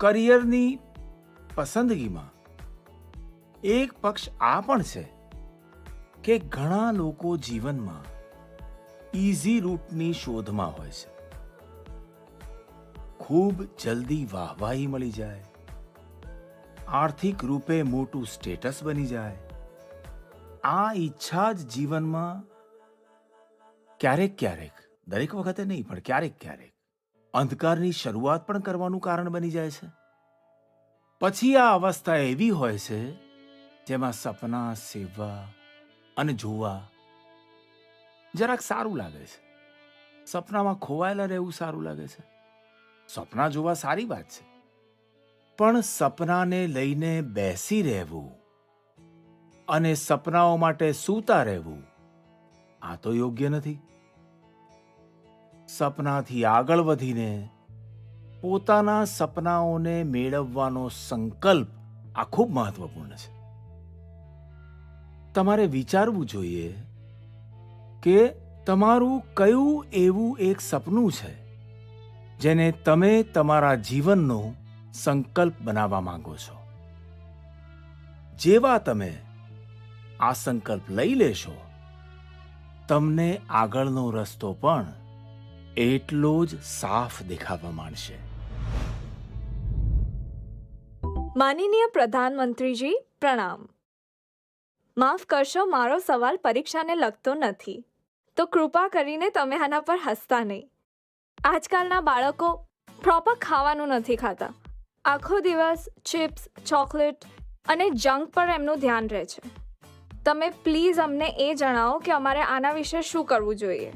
કરિયરની પસંદગીમાં એક પક્ષ આ પણ છે કે ઘણા લોકો જીવનમાં ઈઝી રૂટની શોધમાં હોય છે. ખૂબ જલ્દી વાહવાહી મળી જાય, આર્થિક રૂપે મોટું સ્ટેટસ બની જાય. આ ઈચ્છા જ જીવનમાં ક્યારેક ક્યારેક, દરેક વખતે નહીં પણ ક્યારેક ક્યારેક અંધકારની શરૂઆત પણ કરવાનું કારણ બની જાય છે. પછી આ અવસ્થા એવી હોય છે જેમાં સપના સેવવા અને જોવા જરાક સારું લાગે છે. સપનામાં ખોવાયેલા રહેવું સારું લાગે છે. સપના જોવા સારી વાત છે, પણ સપનાને લઈને બેસી રહેવું અને સપનાઓ માટે સૂતા રહેવું આ તો યોગ્ય નથી. સપનાથી આગળ વધીને પોતાના સપનાઓને મેળવવાનો સંકલ્પ આ ખૂબ મહત્વપૂર્ણ છે. તમારે વિચારવું જોઈએ કે તમારું કયું એવું એક સપનું છે જેને તમે તમારા જીવનનો સંકલ્પ બનાવવા માંગો છો. જેવા તમે આ સંકલ્પ લઈ લેશો, તમને આગળનો રસ્તો પણ એટલો જ સાફ દેખાવા માંડશે. માનનીય પ્રધાનમંત્રીજી પ્રણામ. માફ કરશો, મારો સવાલ પરીક્ષાને લગતો નથી, તો કૃપા કરીને તમે આના પર હસતા નહીં. આજકાલના બાળકો પ્રોપર ખાવાનું નથી ખાતા. આખો દિવસ ચિપ્સ, ચોકલેટ અને જંક પર એમનું ધ્યાન રહે છે. તમે પ્લીઝ અમને એ જણાવો કે અમારે આના વિશે શું કરવું જોઈએ.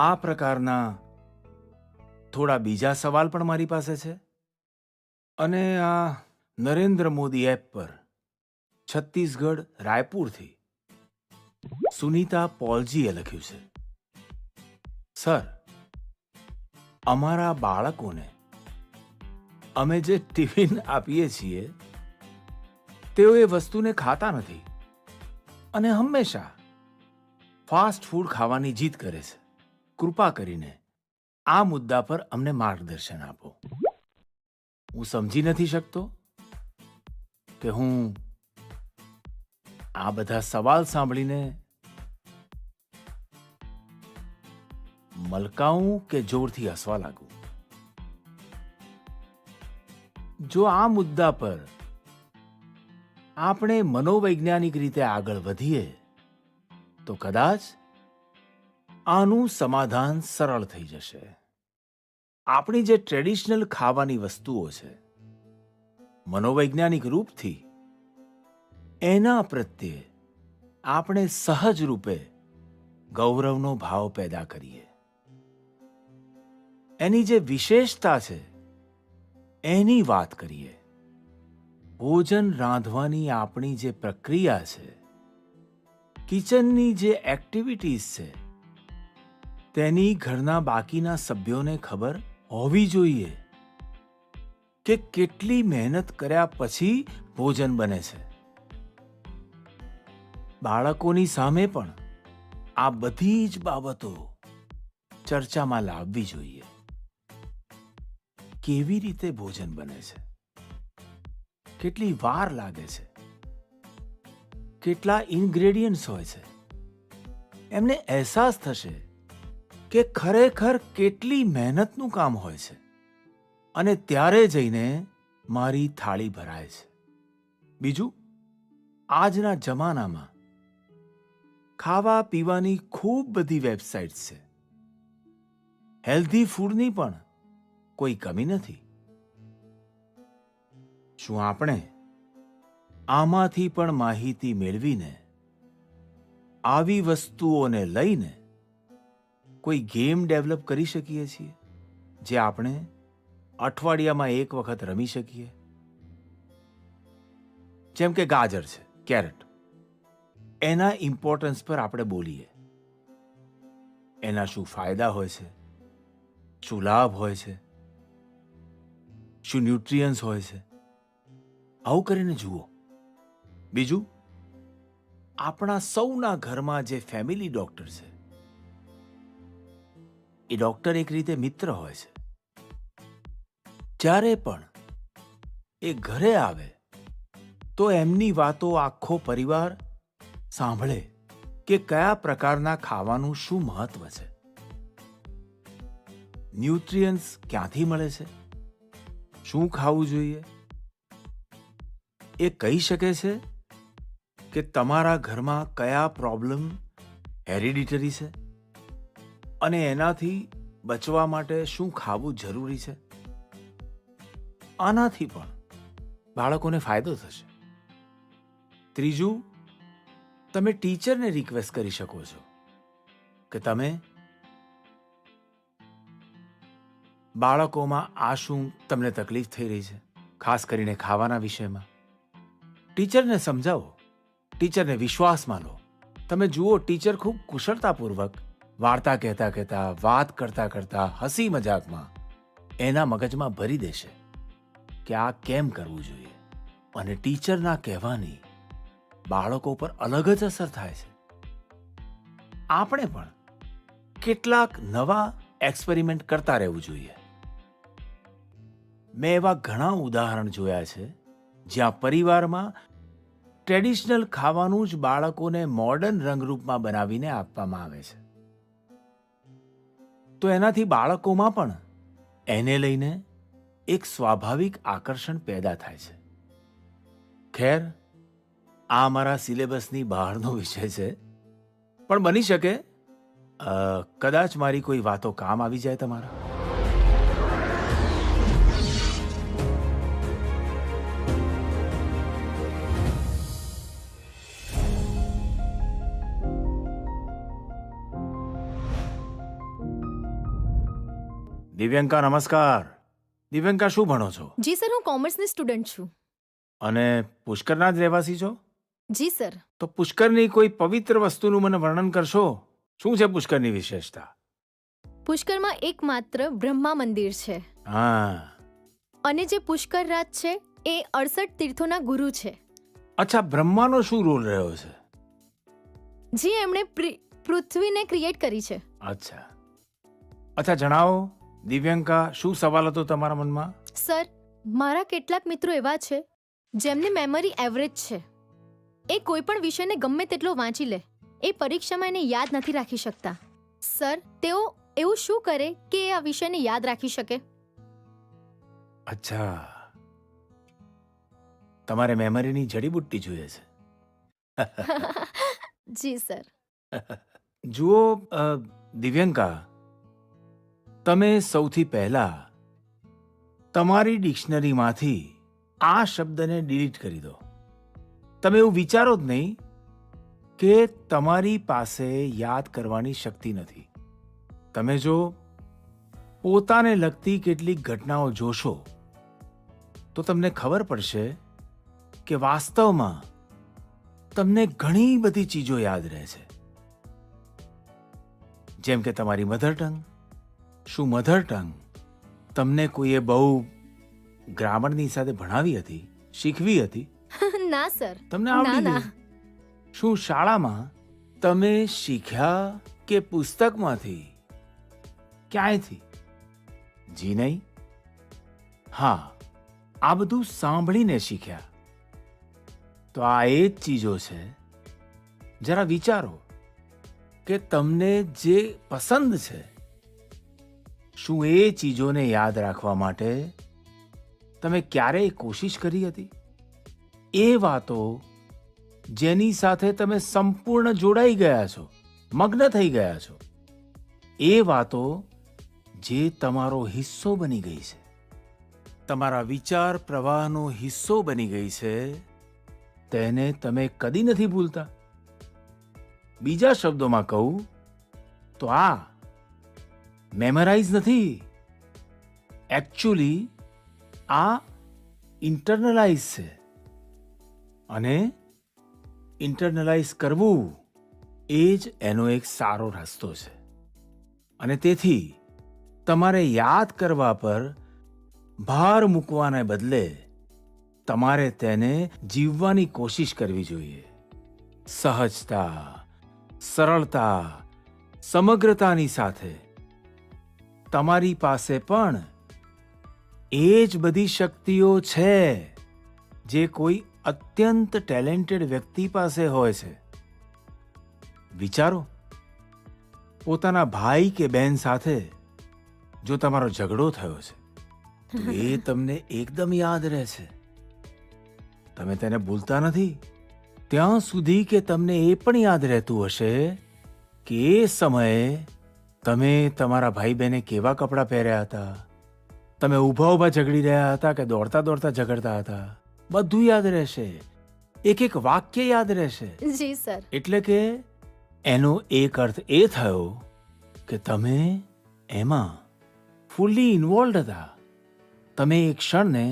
આ પ્રકારના થોડા બીજા સવાલ પણ મારી પાસે છે, અને આ નરેન્દ્ર મોદી એપ પર છત્તીસગઢ રાયપુરથી સુનીતા પોલજીએ લખ્યું છે. સર, અમારા બાળકોને અમે જે ટિફિન આપીએ છીએ તેઓ એ વસ્તુને ખાતા નથી અને હંમેશા ફાસ્ટ ફૂડ ખાવાની જીદ કરે છે. કૃપા કરીને આ મુદ્દા પર અમને માર્ગદર્શન આપો. હું સમજી નથી શકતો કે હું આ બધા સવાલ સાંભળીને મલકાઉં કે જોરથી હસવા લાગું. જો આ મુદ્દા પર આપણે મનોવૈજ્ઞાનિક રીતે આગળ વધીએ તો કદાચ આનું સમાધાન સરળ થઈ જશે. આપણી જે ટ્રેડિશનલ ખાવાની વસ્તુઓ છે, મનોવૈજ્ઞાનિક રૂપથી એના પ્રત્યે આપણે સહજ રૂપે ગૌરવનો ભાવ પેદા કરીએ. એની જે વિશેષતા છે એની વાત કરીએ. ભોજન રાંધવાની આપણી જે પ્રક્રિયા છે, કિચનની જે એક્ટિવિટીઝ છે, તેની ઘરના બાકીના સભ્યોને ખબર હોવી જોઈએ કે કેટલી મહેનત કર્યા પછી ભોજન બને છે. બાળકોની સામે પણ આ બધી જ બાબતો ચર્ચામાં લાવવી જોઈએ. કેવી રીતે ભોજન બને છે, કેટલી વાર લાગે છે, કેટલા ઇન્ગ્રેડિયન્ટ્સ હોય છે, એમને અહેસાસ થશે કે ખરેખર કેટલી મહેનતનું કામ હોય છે, અને ત્યારે જઈને મારી થાળી ભરાય છે. બીજું, આજના જમાનામાં ખાવા પીવાની ખૂબ બધી વેબસાઇટ્સ છે. હેલ્ધી ફૂડની પણ કોઈ કમી નથી. શું આપણે આમાંથી પણ માહિતી મેળવીને આવી વસ્તુઓને લઈને કોઈ ગેમ ડેવલપ કરી શકીએ છીએ જે આપણે અઠવાડિયામાં એક વખત રમી શકીએ? જેમ કે ગાજર છે, કેરેટ, એના ઇમ્પોર્ટન્સ પર આપણે બોલીએ. એના શું ફાયદા હોય છે, શું લાભ હોય છે, શું ન્યુટ્રિયન્સ હોય છે, આવું કરીને જુઓ. બીજું, આપણા સૌના ઘરમાં જે ફેમિલી ડોક્ટર છે, એ ડોક્ટર એક રીતે મિત્ર હોય છે. જ્યારે પણ એ ઘરે આવે તો એમની વાતો આખો પરિવાર સાંભળે કે કયા પ્રકારના ખાવાનું શું મહત્વ છે, ન્યુટ્રિયન્ટ્સ ક્યાંથી મળે છે, શું ખાવું જોઈએ. એ કહી શકે છે કે તમારા ઘરમાં કયા પ્રોબ્લેમ હેરિડિટરી છે અને એનાથી બચવા માટે શું ખાવું જરૂરી છે. આનાથી પણ બાળકોને ફાયદો થશે. ત્રીજું, તમે ટીચરને રિક્વેસ્ટ કરી શકો છો કે તમે બાળકોમાં આ શું તમને તકલીફ થઈ રહી છે, ખાસ કરીને ખાવાના વિષયમાં. ટીચરને સમજાવો, ટીચરને વિશ્વાસમાં લો. તમે જુઓ, ટીચર ખૂબ કુશળતાપૂર્વક વાર્તા કહેતા કહેતા, વાત કરતા કરતા, હસી મજાકમાં એના મગજમાં ભરી દેશે કે આ કેમ કરવું જોઈએ. અને ટીચરના કહેવાની બાળકો પર અલગ જ અસર થાય છે. આપણે પણ કેટલાક નવા એક્સપેરિમેન્ટ કરતા રહેવું જોઈએ. મેં એવા ઘણા ઉદાહરણ જોયા છે જ્યાં પરિવારમાં ટ્રેડિશનલ ખાવાનું જ બાળકોને મોડર્ન રંગરૂપમાં બનાવીને આપવામાં આવે છે. તો એનાથી બાળકોમાં પણ એને લઈને એક સ્વાભાવિક આકર્ષણ પેદા થાય છે. ખેર, આ મારા સિલેબસની બહારનો વિષય છે, પણ બની શકે કદાચ મારી કોઈ વાતો કામ આવી જાય તમારા. દિવ્યંકા, નમસ્કાર. દિવ્યંકા, શું ભણો છો? જી સર, હું કોમર્સની સ્ટુડન્ટ છું. અને પુષ્કરના જ રહેવાસી છો? જી સર. તો પુષ્કરની કોઈ પવિત્ર વસ્તુનું મને વર્ણન કરશો? શું છે પુષ્કરની વિશેષતા? પુષ્કરમાં એકમાત્ર બ્રહ્મા મંદિર છે. હા. અને જે પુષ્કર રાજ છે એ 68 તીર્થોના ગુરુ છે. અચ્છા, બ્રહ્માનો શું રોલ રહ્યો છે? જે એમણે પૃથ્વીને ક્રિએટ કરી છે. અચ્છા અચ્છા, જણાવો દિવ્યંકા, શું સવાલ હતો તમારા મનમાં? સર, મારા કેટલાક મિત્રો એવા છે જેમની મેમરી એવરેજ છે. એ કોઈ પણ વિષયને ગમે તેટલો વાંચી લે, એ પરીક્ષામાં એને યાદ નથી રાખી શકતા. સર, તેઓ એવું શું કરે કે એ આ વિષયને યાદ રાખી શકે? અચ્છા, તમારે મેમરીની જડીબુટ્ટી જોઈએ છે. જી સર. જુઓ દિવ્યંકા, તમે સૌથી પહેલા તમારી ડિક્શનરીમાંથી આ શબ્દને ડિલીટ કરી દો. તમે એવું વિચારો જ નહીં કે તમારી પાસે યાદ કરવાની શક્તિ નથી. તમે જો પોતાને લગતી કેટલીક ઘટનાઓ જોશો તો તમને ખબર પડશે કે વાસ્તવમાં તમને ઘણી બધી ચીજો યાદ રહે છે. જેમ કે તમારી મધર ટંગ. શું મધર ટંગ તમને કોઈએ બહુ ગ્રામરની સાથે ભણાવી હતી, શીખવી હતી? ના સર. તમને આવડી ના, ગયું? શું શાળામાં તમે શીખ્યા કે પુસ્તકમાંથી, ક્યાંયથી? જી નહીં. હા, આ બધું સાંભળીને શીખ્યા. તો આ એ જ ચીજો છે. જરા વિચારો કે તમને જે પસંદ છે, શું એ ચીજોને યાદ રાખવા માટે તમે ક્યારેય કોશિશ કરી હતી? એ વાતો જેની સાથે તમે સંપૂર્ણ જોડાઈ ગયા છો, મગ્ન થઈ ગયા છો, એ વાતો જે તમારો હિસ્સો બની ગઈ છે, તમારા વિચાર પ્રવાહનો હિસ્સો બની ગઈ છે, તેને તમે કદી નથી ભૂલતા. બીજા શબ્દોમાં કહું તો આ મેમરાઇઝ નથી, એકચ્યુઅલી આ ઇન્ટરનલાઇઝ છે. અને ઇન્ટરનલાઇઝ કરવું એ જ એનો એક સારો રસ્તો છે. અને તેથી તમારે યાદ કરવા પર ભાર મૂકવાને બદલે તમારે તેને જીવવાની કોશિશ કરવી જોઈએ. સહજતા, સરળતા, સમગ્રતાની સાથે તમારી પાસે પણ એ જ બધી શક્તિઓ છે જે કોઈ અત્યંત ટેલેન્ટેડ વ્યક્તિ પાસે હોય છે. વિચારો, પોતાના ભાઈ કે બહેન સાથે જો તમારો ઝઘડો થયો છે તો એ તમને એકદમ યાદ રહે છે. તમે તેને ભૂલતા નથી ત્યાં સુધી કે તમને એ પણ યાદ રહેતું હશે કે એ સમયે તમે તમારા ભાઈ બહેને કેવા કપડાં પહેર્યા હતા, તમે ઊભા ઊભા ઝઘડી રહ્યા હતા કે દોડતા દોડતા ઝઘડતા હતા. બધું યાદ રહેશે, એક એક વાક્ય યાદ રહેશે. જી સર. એટલે કે એનો એક અર્થ એ થયો કે તમે એમાં ફૂલી ઇન્વોલ્વ હતા. તમે એ ક્ષણને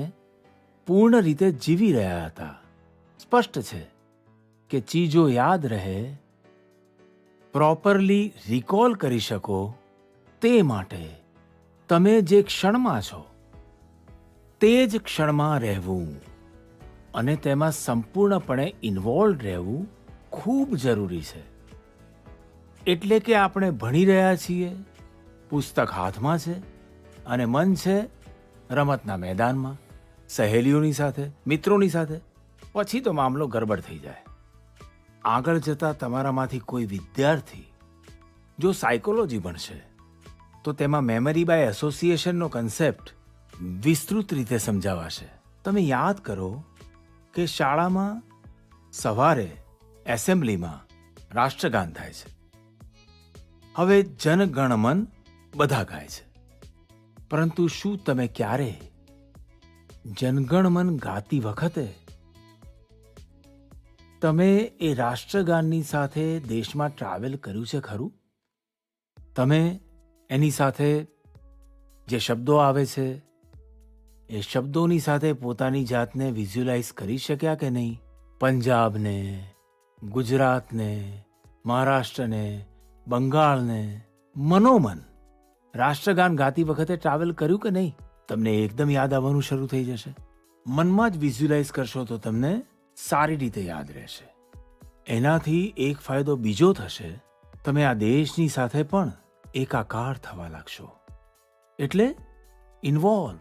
પૂર્ણ રીતે જીવી રહ્યા હતા. સ્પષ્ટ છે કે ચીજો યાદ રહે, પ્રોપરલી રિકોલ કરી શકો, તે માટે તમે જે ક્ષણમાં છો તે જ ક્ષણમાં રહેવું અને તેમાં સંપૂર્ણપણે ઇન્વોલ્વ રહેવું ખૂબ જરૂરી છે. એટલે કે આપણે ભણી રહ્યા છીએ, પુસ્તક હાથમાં છે અને મન છે રમતના મેદાનમાં, સહેલીઓની સાથે, મિત્રોની સાથે. પછી તો મામલો ગરબડ થઈ જાય. આગળ જતા તમારામાંથી કોઈ વિદ્યાર્થી જો સાયકોલોજી ભણશે તો તેમાં મેમરી બાય એસોસિએશનનો કન્સેપ્ટ વિસ્તૃત રીતે સમજાવાશે. તમે યાદ કરો કે શાળામાં સવારે એસેમ્બલીમાં રાષ્ટ્રગાન થાય છે. હવે જનગણમન બધા ગાય છે, પરંતુ શું તમે ક્યારે જનગણમન ગાતી વખતે તમે એ રાષ્ટ્રગાનની સાથે દેશમાં ટ્રાવેલ કર્યું છે ખરું? તમે એની સાથે જે શબ્દો આવે છે એ શબ્દોની સાથે પોતાની જાતને વિઝ્યુલાઇઝ કરી શક્યા કે નહીં? પંજાબને, ગુજરાતને, મહારાષ્ટ્રને, બંગાળને મનોમન રાષ્ટ્રગાન ગાતી વખતે ટ્રાવેલ કર્યું કે નહીં? તમને એકદમ યાદ આવવાનું શરૂ થઈ જશે. મનમાં જ વિઝ્યુલાઇઝ કરશો તો તમને સારી રીતે યાદ રહેશે. એનાથી એક ફાયદો બીજો થશે, તમે આ દેશની સાથે પણ એકાકાર થવા લાગશો. એટલે ઇન્વોલ્વ,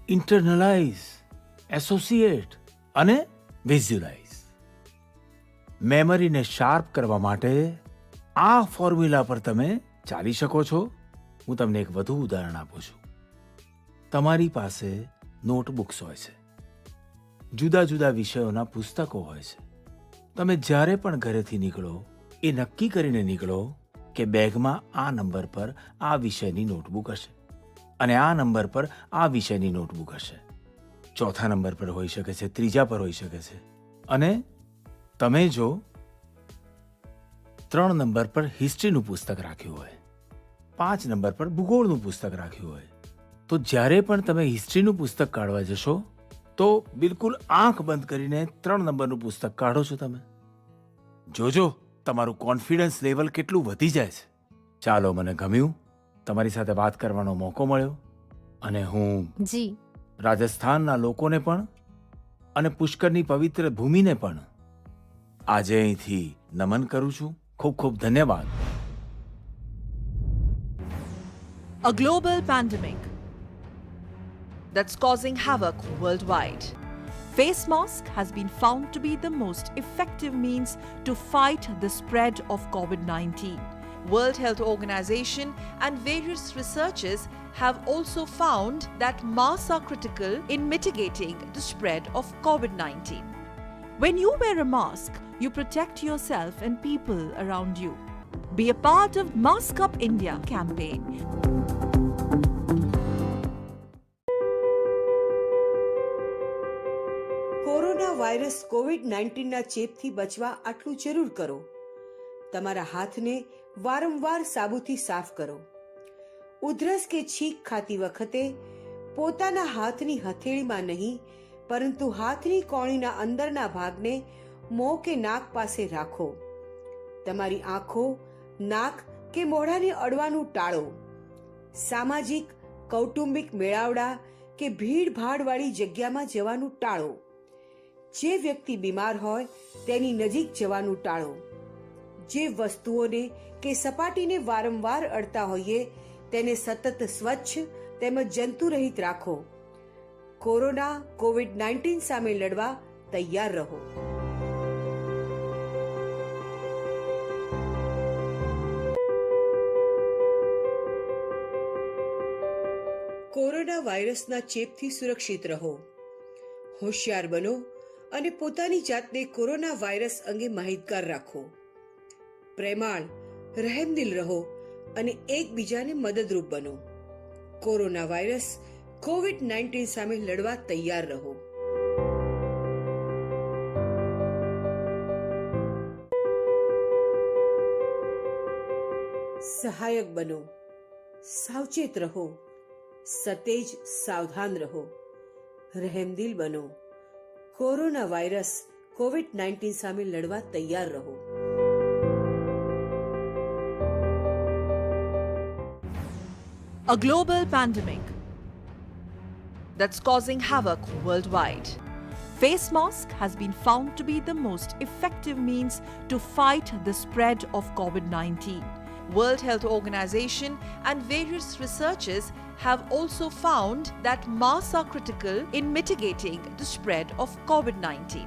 ઇન્ટરનલાઇઝ, એસોસિએટ અને વિઝ્યુલાઇઝ. મેમરીને શાર્પ કરવા માટે આ ફોર્મ્યુલા પર તમે ચાલી શકો છો. હું તમને એક વધુ ઉદાહરણ આપું છું. તમારી પાસે નોટબુક્સ હોય છે, જુદા જુદા વિષયોના પુસ્તકો હોય છે. તમે જ્યારે પણ ઘરેથી નીકળો એ નક્કી કરીને નીકળો કે બેગમાં આ નંબર પર આ વિષયની નોટબુક હશે અને આ નંબર પર આ વિષયની નોટબુક હશે. ચોથા નંબર પર હોઈ શકે છે, ત્રીજા પર હોઈ શકે છે. અને તમે જો 3 નંબર પર હિસ્ટ્રીનું પુસ્તક રાખ્યું હોય, 5 નંબર પર ભૂગોળનું પુસ્તક રાખ્યું હોય, તો જ્યારે પણ તમે હિસ્ટ્રીનું પુસ્તક કાઢવા જશો તો બિલકુલ આંખ બંધ કરીને 3 નંબરનું પુસ્તક કાઢો છો તમે. જોજો તમારું કોન્ફિડન્સ લેવલ કેટલું વધી જાય છે. ચાલો, મને ગમ્યું, તમારી સાથે વાત કરવાનો મોકો મળ્યો અને હું જી રાજસ્થાનના લોકોને પણ અને પુષ્કરની પવિત્ર ભૂમિને પણ આજે અહીંથી નમન કરું છું. ખૂબ ખૂબ ધન્યવાદ. A global pandemic that's causing havoc worldwide. Face mask has been found to be the most effective means to fight the spread of COVID-19. World Health Organization and various researchers have also found that masks are critical in mitigating the spread of COVID-19. When you wear a mask, you protect yourself and people around you. Be a part of Mask Up India campaign. Corona virus COVID-19 ના ચેપથી બચવા આટલું જરૂર કરો. તમારા હાથને વારંવાર સાબુથી સાફ કરો. ઉધરસ કે છીંક ખાતી વખતે પોતાના હાથની હથેળીમાં નહીં, પરંતુ હાથની કોણીના અંદરના ભાગને મોં કે નાક પાસે રાખો. તમારી આંખો, નાક કે મોઢાને અડવાનું ટાળો. સામાજિક કૌટુંબિક મેળાવડા કે ભીડભાડવાળી જગ્યામાં જવાનું ટાળો. જે વ્યક્તિ બીમાર હોય તેની નજીક જવાનું ટાળો. જે વસ્તુઓને કે સપાટીને વારંવાર અડતા હોઈએ તેને સતત સ્વચ્છ તેમજ જંતુરહિત રાખો. કોરોના કોવિડ-19 સામે લડવા તૈયાર રહો. કોરોના વાયરસના ચેપથી સુરક્ષિત રહો. હોશિયાર બનો અને પોતાની જાતને કોરોના વાયરસ અંગે માહિતગાર રાખો. પ્રેમાળ, રહેમદિલ રહો અને એકબીજાને મદદરૂપ બનો. કોરોના વાયરસ કોવિડ-19 સામે લડવા તૈયાર રહો. સહાયક બનો, સાવચેત રહો, સતેજ સાવધાન રહો, રહેમદિલ બનો. કોરોના વાયરસ કોવિડ-19 સામે લડવા તૈયાર રહો. A global pandemic that's causing havoc worldwide. Face mask has been found to be the most effective means to fight the spread of COVID-19. World Health Organization and various researchers have also found that masks are critical in mitigating the spread of COVID-19.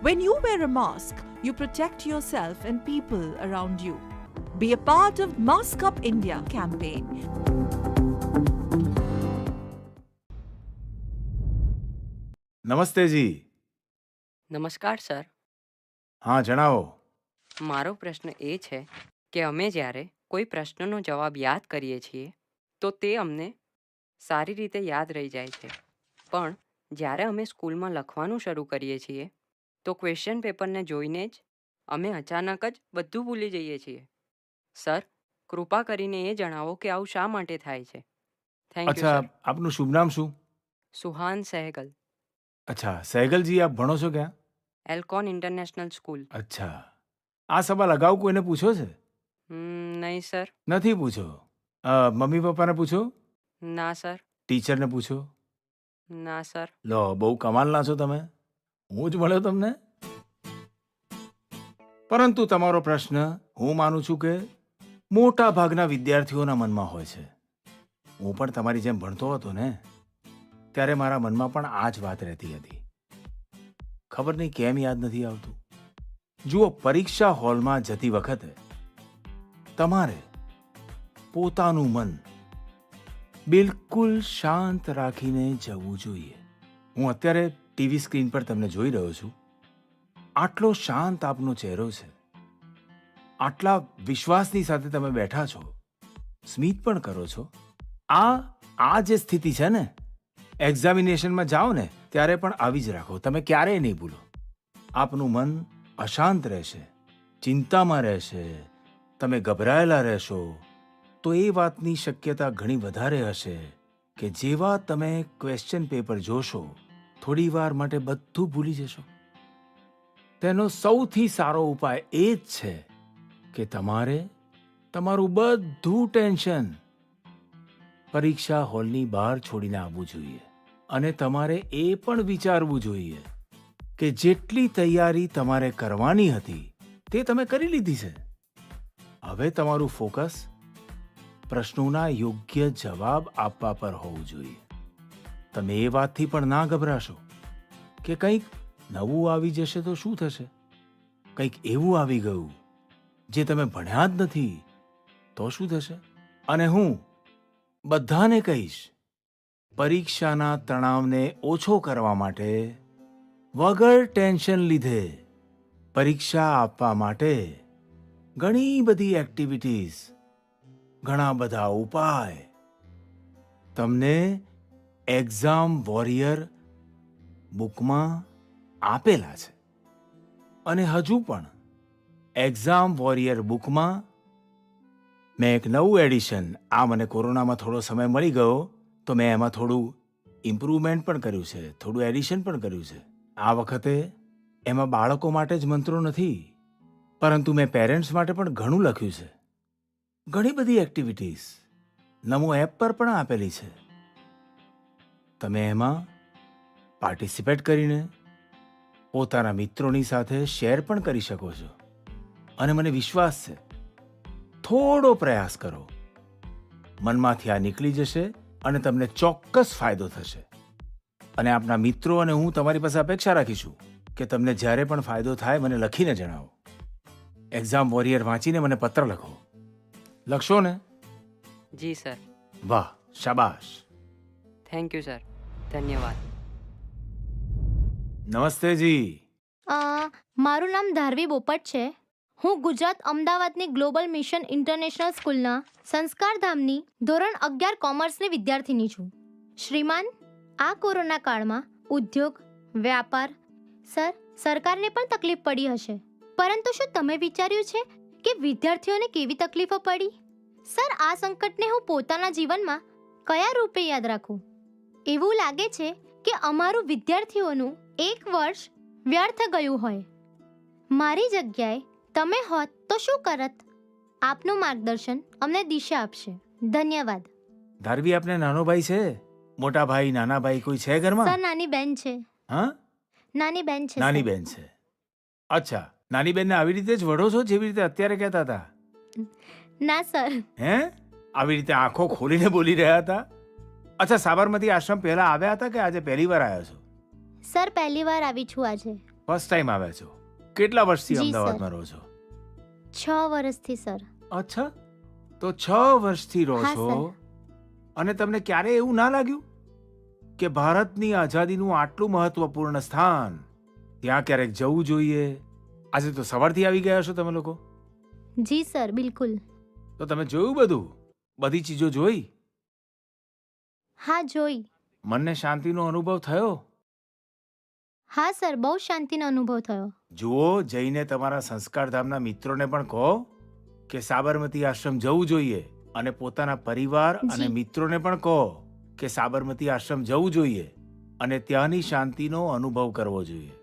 When you wear a mask, you protect yourself and people around you. Be a part of Mask Up India campaign. નમસ્તે જી. નમસ્કાર sir. હા, જણાવો. મારો પ્રશ્ન એ છે કે અમે જ્યારે કોઈ પ્રશ્નનો જવાબ યાદ કરીએ છીએ તો તે અમને સારી રીતે યાદ રહી જાય છે, પણ જ્યારે અમે સ્કૂલમાં લખવાનું શરૂ કરીએ છીએ તો ક્વેશ્ચન પેપરને જોઈને જ અમે અચાનક જ બધું ભૂલી જઈએ છીએ. સર, કૃપા કરીને એ જણાવો કે આવું શા માટે થાય છે. થેન્ક યુ અચ્છા, સર. આપનું શુભ નામ શું? સુહાન સહેગલ, અચ્છા, સહેગલજી, આપ ભણો છો ક્યાં? એલ્કોન ઇન્ટરનેશનલ સ્કૂલ. અચ્છા, આ સવાલ અગાઉ કોઈને પૂછ્યો છે? નહીં સર. નથી પૂછો. મમ્મી પપ્પાને પૂછો? ના સર. ટીચરને પૂછો? ના સર. લો, બહુ કમાલના છો તમે. હું જ મળ્યો તમને. પરંતુ તમારો પ્રશ્ન હું માનું છું કે મોટા ભાગના વિદ્યાર્થીઓના મનમાં હોય છે. હું પણ તમારી જેમ ભણતો હતો ને, ત્યારે મારા મનમાં પણ આ જ વાત રહેતી હતી. ખબર નહીં કેમ યાદ નથી આવતું. જુઓ, પરીક્ષા હોલમાં જતી વખતે તમારે પોતાનું મન બિલકુલ શાંત રાખીને જવું જોઈએ. હું અત્યારે ટીવી સ્ક્રીન પર તમને જોઈ રહ્યો છું. આટલો શાંત આપનો ચહેરો છે, આટલા વિશ્વાસની સાથે તમે બેઠા છો, સ્મિત પણ કરો છો. આ જે સ્થિતિ છે ને, એક્ઝામિનેશનમાં જાઓ ને ત્યારે પણ આવી જ રાખો. તમે ક્યારેય નહીં ભૂલો. આપનું મન અશાંત રહેશે, ચિંતામાં રહેશે, તમે ગભરાયેલા રહેશો તો એ વાતની શક્યતા ઘણી વધારે હશે કે જેવા તમે ક્વેશ્ચન પેપર જોશો થોડી વાર માટે બધું ભૂલી જશો. તેનો સૌથી સારો ઉપાય એ જ છે કે તમારે તમારું બધું ટેન્શન પરીક્ષા હોલની બહાર છોડીને આવવું જોઈએ. અને તમારે એ પણ વિચારવું જોઈએ કે જેટલી તૈયારી તમારે કરવાની હતી તે તમે કરી લીધી છે. હવે તમારું ફોકસ પ્રશ્નોના યોગ્ય જવાબ આપવા પર હોવું જોઈએ. તમે એ વાતથી પણ ના ગભરાશો કે કંઈક નવું આવી જશે તો શું થશે, કંઈક એવું આવી ગયું જે તમે ભણ્યા જ નથી તો શું થશે. અને હું બધાને કહીશ, પરીક્ષાના તણાવને ઓછો કરવા માટે વગર ટેન્શન લીધે પરીક્ષા આપવા માટે ઘણી બધી એક્ટિવિટીઝ, ઘણા બધા ઉપાય તમને એક્ઝામ વોરિયર બુકમાં આપેલા છે. અને હજુ પણ એક્ઝામ વોરિયર બુકમાં મેં એક નવું એડિશન, આ મને કોરોનામાં થોડો સમય મળી ગયો તો મેં એમાં થોડું ઇમ્પ્રુવમેન્ટ પણ કર્યું છે, થોડું એડિશન પણ કર્યું છે. આ વખતે એમાં બાળકો માટે જ મંત્રો નથી, પરંતુ મેં પેરેન્ટ્સ માટે પણ ઘણું લખ્યું છે. ઘણી બધી એક્ટિવિટીઝ, નમો એપ પર પણ આપેલી છે. તમે એમાં પાર્ટિસિપેટ કરીને પોતાના મિત્રોની સાથે શેર પણ કરી શકો છો. અને મને વિશ્વાસ છે, થોડો પ્રયાસ કરો, મનમાંથી આ નીકળી જશે અને તમને ચોક્કસ ફાયદો થશે. અને આપના મિત્રો અને હું તમારી પાસે અપેક્ષા રાખીશું કે તમને જ્યારે પણ ફાયદો થાય મને લખીને જણાવો. એક્ઝામ વોરિયર વાંચીને મને પત્ર લખો. લખશો ને? જી સર. વાહ, શાબાશ. Thank you sir. ધન્યવાદ. નમસ્તે જી. મારું નામ ધારવી બોપટ છે. હું ગુજરાત અમદાવાદની ગ્લોબલ મિશન ઇન્ટરનેશનલ સ્કૂલના સંસ્કારધામની ધોરણ 11 કોમર્સની વિદ્યાર્થીની છું. શ્રીમાન, આ કોરોના કાળમાં ઉદ્યોગ, વ્યાપાર, સરકારને પણ તકલીફ પડી હશે. પરંતુ શું તમે વિચાર્યું છે કે વિદ્યાર્થીઓને કેવી તકલીફો પડી? સર, આ સંકટને હું પોતાના જીવનમાં કયા રૂપે યાદ રાખું? એવું લાગે છે કે અમારું વિદ્યાર્થીઓનું 1 વર્ષ વ્યર્થ ગયું હોય. મારી જગ્યાએ તમે હોત તો શું કરત? આપનું માર્ગદર્શન અમને દિશા આપશે. ધન્યવાદ. ધારવી, આપને નાનો ભાઈ છે? મોટા ભાઈ, નાના ભાઈ કોઈ છે ઘરમાં? સર, નાની બેન છે. હા, નાની બેન છે. નાની બેન છે. અચ્છા, નાની બેનને આવી રીતે જ વઢો છો જેવી રીતે અત્યારે કહેતા હતા? ના સર. હે? આવી રીતે આંખો ખોલીને બોલી રહ્યા હતા? અચ્છા, સાબરમતી આશ્રમ પહેલા આવ્યા હતા કે આજે પહેલી વાર આવ્યા છો? સર, પહેલી વાર આવી છું આજે. ફર્સ્ટ ટાઈમ આવ્યા છો? કેટલા વર્ષથી જી, સર. અમદાવાદમાં રહો છો? 6 વર્ષથી સર. અચ્છા, તો 6 વર્ષથી રહો હા, છો સર. અને તમને ક્યારે એવું ના લાગ્યું કે ભારતની આઝાદીનું આટલું મહત્વપૂર્ણ સ્થાન ત્યાં ક્યારેક જવું જોઈએ? આજે તો સવારથી આવી ગયા છો તમે લોકો. જી સર, બિલકુલ. તો તમે જોયું બધું? બધી ચીજો જોઈ? હા, જોઈ. મનને શાંતિનો અનુભવ થયો? હા સર, બહુ શાંતિનો અનુભવ થયો. જુઓ, જઈને તમારા સંસ્કારધામના મિત્રોને પણ કહો કે સાબરમતી આશ્રમ જવું જોઈએ અને પોતાના પરિવાર અને જી. મિત્રોને પણ કહો કે સાબરમતી આશ્રમ જવું જોઈએ અને ત્યાંની શાંતિનો અનુભવ કરવો જોઈએ.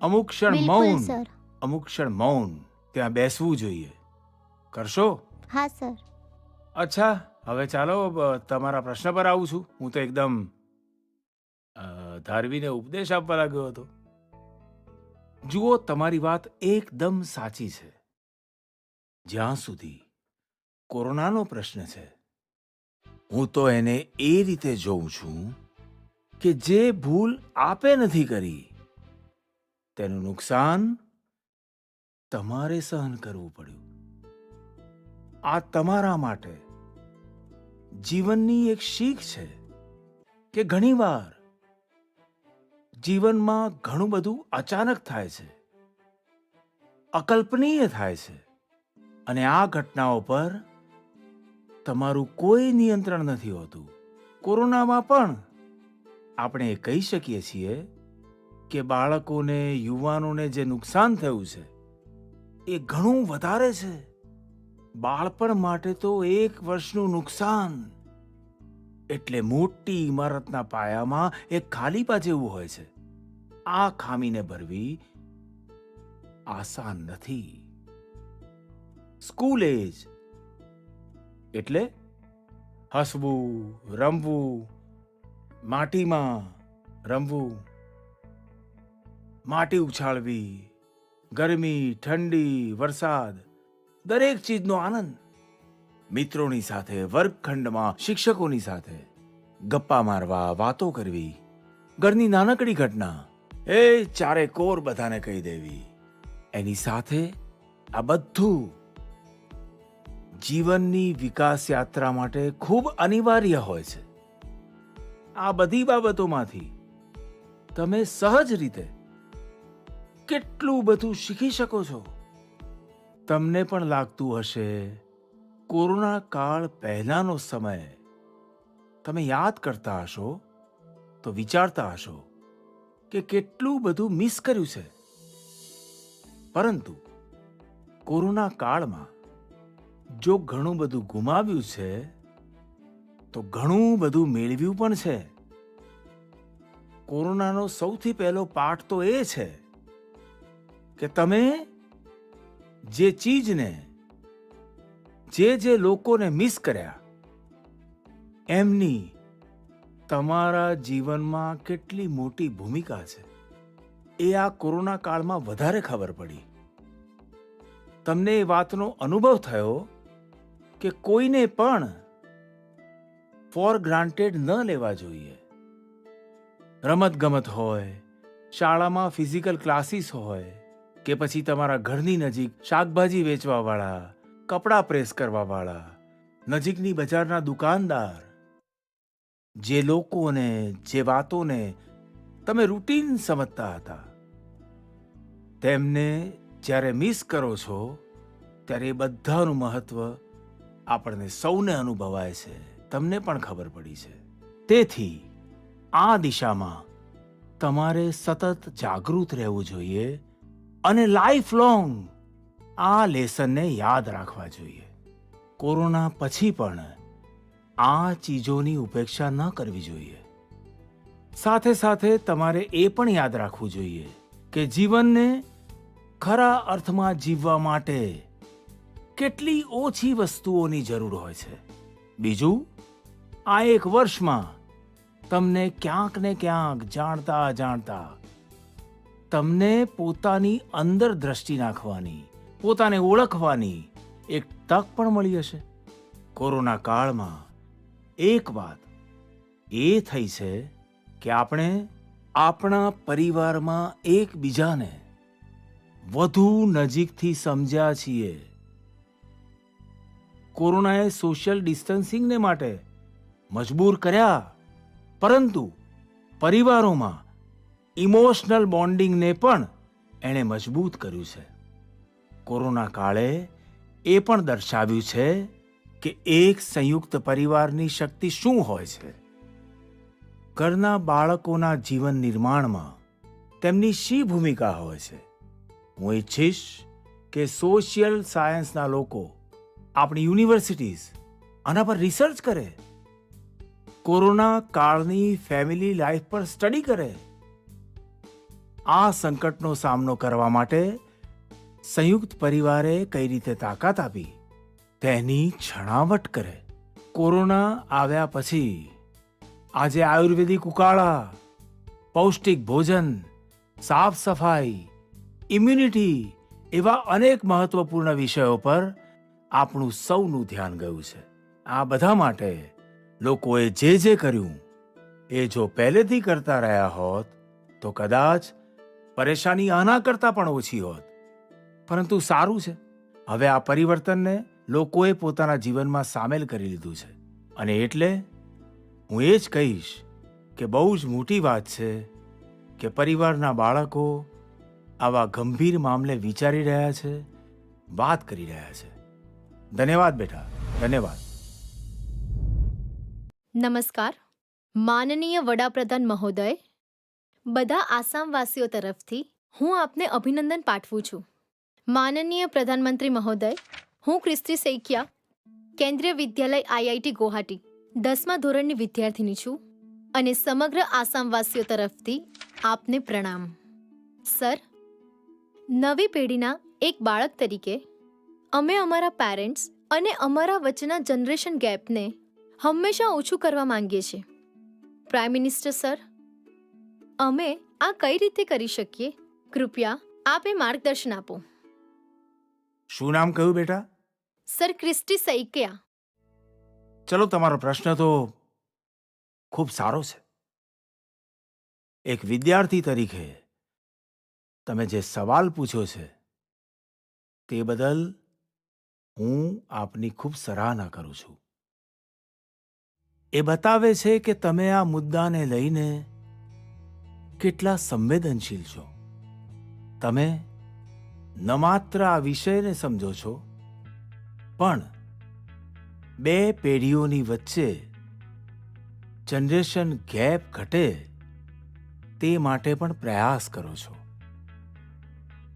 અમુક ક્ષણ બિલકુલ મૌન, સર. અમુક ક્ષણ મૌન ત્યાં બેસવું જોઈએ. કરશો? હા સર. અચ્છા, હવે ચાલો તમારા પ્રશ્ન પર આવું છું. હું તો એકદમ ધારવીને ઉપદેશ આપવા લાગ્યો હતો. જુઓ, તમારી વાત એકદમ સાચી છે. જ્યાં સુધી કોરોનાનો પ્રશ્ન છે, હું તો એને એ રીતે જોઉં છું કે જે ભૂલ આપે નથી કરી તેનું નુકસાન તમારે સહન કરવું પડ્યું. આ તમારા માટે જીવનની એક શીખ છે કે ઘણીવાર જીવનમાં ઘણું બધું અચાનક થાય છે, અકલ્પનીય થાય છે અને આ ઘટનાઓ પર તમારું કોઈ નિયંત્રણ નથી હોતું. કોરોનામાં પણ આપણે એ કહી શકીએ છીએ કે બાળકોને, યુવાનોને જે નુકસાન થયું છે એ ઘણું વધારે છે. બાળપણ માટે તો 1 વર્ષનું નુકસાન એટલે મોટી ઇમારતના પાયામાં એક ખાલીપા જેવું હોય છે. આ ખામીને ભરવી આસાન નથી. સ્કૂલ એજ એટલે હસવું, રમવું, માટીમાં રમવું, માટી ઉછાળવી, ગરમી, ઠંડી, વરસાદ, દરેક ચીજનો આનંદ. મિત્રોની સાથે, વર્ગખંડમાં શિક્ષકોની સાથે ગપ્પા મારવા, વાતો કરવી, ઘરની નાનકડી ઘટના એ ચારે કોર બધાને કહી દેવી. એની સાથે આ બધું જીવનની વિકાસ યાત્રા માટે ખૂબ અનિવાર્ય હોય છે. આ બધી બાબતોમાંથી તમે સહજ રીતે કેટલું બધું શીખી શકો છો. તમને પણ લાગતું હશે કોરોના કાળ પહેલાનો સમય તમે યાદ કરતા હશો તો વિચારતા હશો કે કેટલું બધું મિસ કર્યું છે. પરંતુ કોરોના કાળમાં જો ઘણું બધું ગુમાવ્યું છે તો ઘણું બધું મેળવ્યું પણ છે. કોરોનાનો સૌથી પહેલો પાઠ તો એ છે કે તમે જે ચીજને, જે લોકોને મિસ કર્યા એમની તમારા જીવનમાં કેટલી મોટી ભૂમિકા છે એ આ કોરોના કાળમાં વધારે ખબર પડી. તમને એ વાતનો અનુભવ થયો કે કોઈને પણ ફોર ગ્રાન્ટેડ ન લેવા જોઈએ. રમતગમત હોય, શાળામાં ફિઝિકલ ક્લાસીસ હોય, કે પછી તમારા ઘરની નજીક શાકભાજી વેચવાવાળા, કપડાં પ્રેસ કરવાવાળા, નજીકની બજારના દુકાનદાર, જે લોકોને, જે વાતોને તમે રૂટીન સમજતા હતા, તેમને જ્યારે મિસ કરો છો ત્યારે એ બધાનું મહત્વ આપણને સૌને અનુભવાય છે. તમને પણ ખબર પડી છે. તેથી આ દિશામાં તમારે સતત જાગૃત રહેવું જોઈએ અને લાઈફ લોંગ આ લેસનને યાદ રાખવા જોઈએ. કોરોના પછી પણ આ ચીજોની ઉપેક્ષા ન કરવી જોઈએ. સાથે સાથે તમારે એ પણ યાદ રાખવું જોઈએ કે જીવનને ખરા અર્થમાં જીવવા માટે કેટલી ઓછી વસ્તુઓની જરૂર હોય છે. બીજું, આ એક વર્ષમાં તમને ક્યાંક ને ક્યાંક જાણતા જાણતા તમને પોતાની અંદર દ્રષ્ટિ નાખવાની, પોતાને ઓળખવાની એક તક પણ મળી હશે. કોરોના કાળમાં એક વાત એ થઈ છે કે આપણે આપણા પરિવારમાં એકબીજાને વધુ નજીકથી સમજ્યા છીએ. કોરોનાએ સોશિયલ ડિસ્ટન્સિંગને માટે મજબૂર કર્યા, પરંતુ પરિવારોમાં ઇમોશનલ બોન્ડિંગને પણ એણે મજબૂત કર્યું છે. કોરોના કાળે એ પણ દર્શાવ્યું છે કે એક સંયુક્ત પરિવારની શક્તિ શું હોય છે. ઘરના બાળકોના જીવન નિર્માણમાં તેમની શી ભૂમિકા હોય છે. હું ઈચ્છીશ કે સોશિયલ સાયન્સના લોકો, આપણી યુનિવર્સિટીઝ આના પર રિસર્ચ કરે, કોરોના કાળની ફેમિલી લાઈફ પર સ્ટડી કરે. આ સંકટનો સામનો કરવા માટે સંયુક્ત પરિવારે કઈ રીતે તાકાત આપી તેની છણાવટ કરે. કોરોના આવ્યા પછી આજે આયુર્વેદિક ઉકાળા, પૌષ્ટિક ભોજન, સાફ સફાઈ, ઇમ્યુનિટી એવા અનેક મહત્વપૂર્ણ વિષયો પર આપણું સૌનું ધ્યાન ગયું છે. આ બધા માટે લોકોએ જે જે કર્યું એ જો પહેલેથી કરતા રહ્યા હોત તો કદાચ પરેશાની આના કરતા પણ ઓછી હોત. પરંતુ સારું છે, હવે આ પરિવર્તનને લોકોએ પોતાના જીવનમાં સામેલ કરી લીધું છે. અને એટલે હું એ જ કહીશ કે બહુ જ મોટી વાત છે કે પરિવારના બાળકો આવા ગંભીર મામલે વિચારી રહ્યા છે, વાત કરી રહ્યા છે. ધન્યવાદ બેટા, ધન્યવાદ. નમસ્કાર. માનનીય વડાપ્રધાન મહોદય, બધા આસામવાસીઓ તરફથી હું આપને અભિનંદન પાઠવું છું. માનનીય પ્રધાનમંત્રી મહોદય, હું ક્રિસ્તી સૈકિયા, કેન્દ્રીય વિદ્યાલય IIT ગુવાહાટી 10મા ધોરણની વિદ્યાર્થીની છું અને સમગ્ર આસામવાસીઓ તરફથી આપને પ્રણામ. સર, નવી પેઢીના એક બાળક તરીકે અમે અમારા પેરેન્ટ્સ અને અમારા વચ્ચેના જનરેશન ગેપને હંમેશા ઓછું કરવા માંગીએ છીએ. પ્રાઇમ મિનિસ્ટર સર, અમે આ કઈ રીતે કરી શકીએ? કૃપયા આપે માર્ગદર્શન આપો. શું નામ કહ્યું બેટા? સર, ક્રિસ્ટી સૈકિયા. ચલો, તમારો પ્રશ્ન તો ખૂબ સારો છે. એક વિદ્યાર્થી તરીકે તમે જે સવાલ પૂછ્યો છે તે બદલ હું આપની ખૂબ સરાહના કરું છું. એ બતાવે છે કે તમે આ મુદ્દાને લઈને કેટલા સંવેદનશીલ છો. તમે ન માત્ર આ વિષયને સમજો છો, પણ બે પેઢીઓની વચ્ચે જનરેશન ગેપ ઘટે તે માટે પણ પ્રયાસ કરો છો.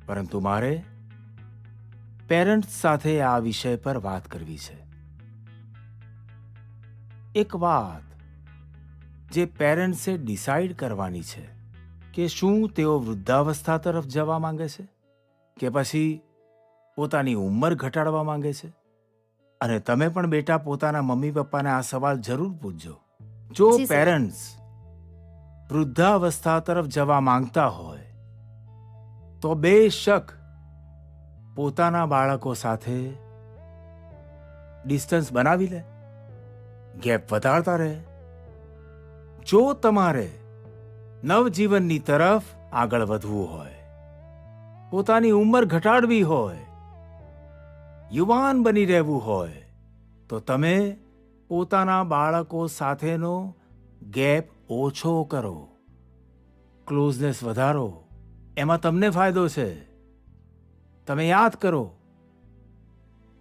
પરંતુ મારે પેરેન્ટ્સ સાથે આ વિષય પર વાત કરવી છે. એક વાત જે પેરેન્ટ્સે ડિસાઈડ કરવાની છે કે શું તેઓ વૃદ્ધાવસ્થા તરફ જવા માંગે છે કે પછી પોતાની ઉંમર ઘટાડવા માંગે છે. અને તમે પણ બેટા પોતાના મમ્મી પપ્પાને આ સવાલ જરૂર પૂછજો. જો જી, સર. પેરેન્ટ્સ વૃદ્ધાવસ્થા તરફ જવા માંગતા હોય તો બેશક પોતાના બાળકો સાથે ડિસ્ટન્સ બનાવી લે, ગેપ વધારતા રહે. જો તમારે નવજીવનની તરફ આગળ વધવું હોય, પોતાની ઉંમર ઘટાડવી હોય, યુવાન બની રહેવું હોય, તો તમે પોતાના બાળકો સાથેનો ગેપ ઓછો કરો, ક્લોઝનેસ વધારો. એમાં તમને ફાયદો છે. તમે યાદ કરો,